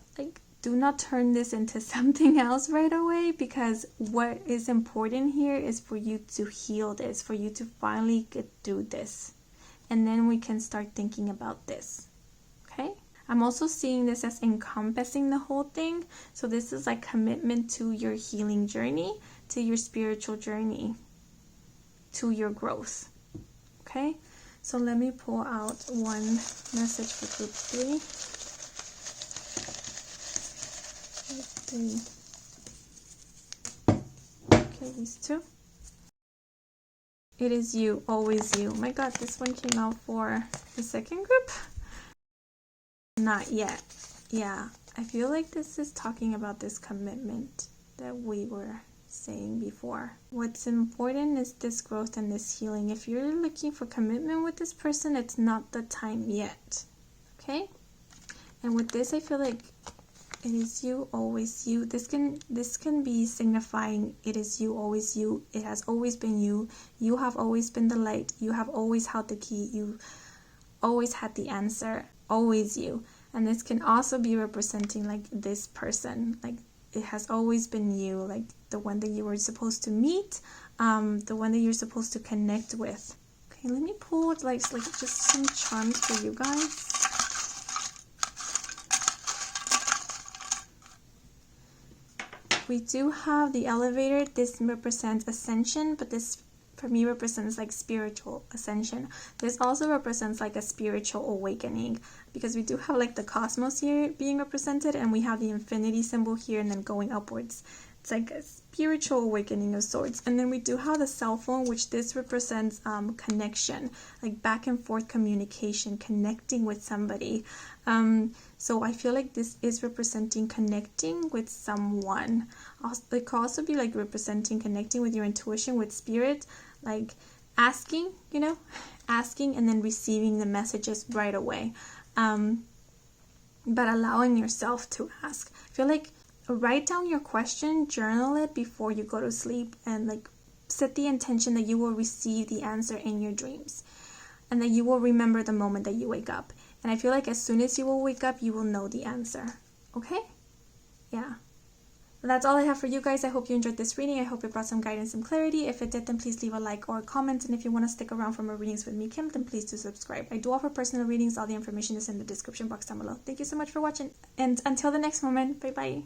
turn this into something else right away, because what is important here is for you to heal this, for you to finally get through this. and then we can start thinking about this. Okay? I'm also seeing this as encompassing the whole thing. So this is like commitment to your healing journey, to your spiritual journey, to your growth. Okay? So let me pull out one message for group 3. Okay, these two. It is you, always you. My God, this one came out for the second group? Not yet. Yeah, I feel like this is talking about this commitment that we were saying before. What's important is this growth and this healing. If you're looking for commitment with this person, it's not the time yet. Okay? And with this, I feel like it is you, always you. This can be signifying it is you, always you. It has always been you. You have always been the light. You have always held the key. You always had the answer. Always you. And this can also be representing like this person. Like it has always been you. Like the one that you were supposed to meet. The one that you're supposed to connect with. Okay, let me pull like just some charms for you guys. We do have the elevator. This represents ascension, but this for me represents like spiritual ascension. This also represents like a spiritual awakening, because we do have like the cosmos here being represented, and we have the infinity symbol here and then going upwards. It's like a spiritual awakening of sorts. And then we do have the cell phone, which this represents connection, like back and forth communication, connecting with somebody. So I feel like this is representing connecting with someone. It could also be like representing connecting with your intuition, with spirit, like asking, asking and then receiving the messages right away. But allowing yourself to ask. I feel like write down your question, journal it before you go to sleep, and like set the intention that you will receive the answer in your dreams, and that you will remember the moment that you wake up. And I feel like as soon as you will wake up, you will know the answer. Okay? Yeah. Well, that's all I have for you guys. I hope you enjoyed this reading. I hope it brought some guidance and clarity. If it did, then please leave a like or a comment. And if you want to stick around for more readings with me, Kim, then please do subscribe. I do offer personal readings. All the information is in the description box down below. Thank you so much for watching. And until the next moment, bye-bye.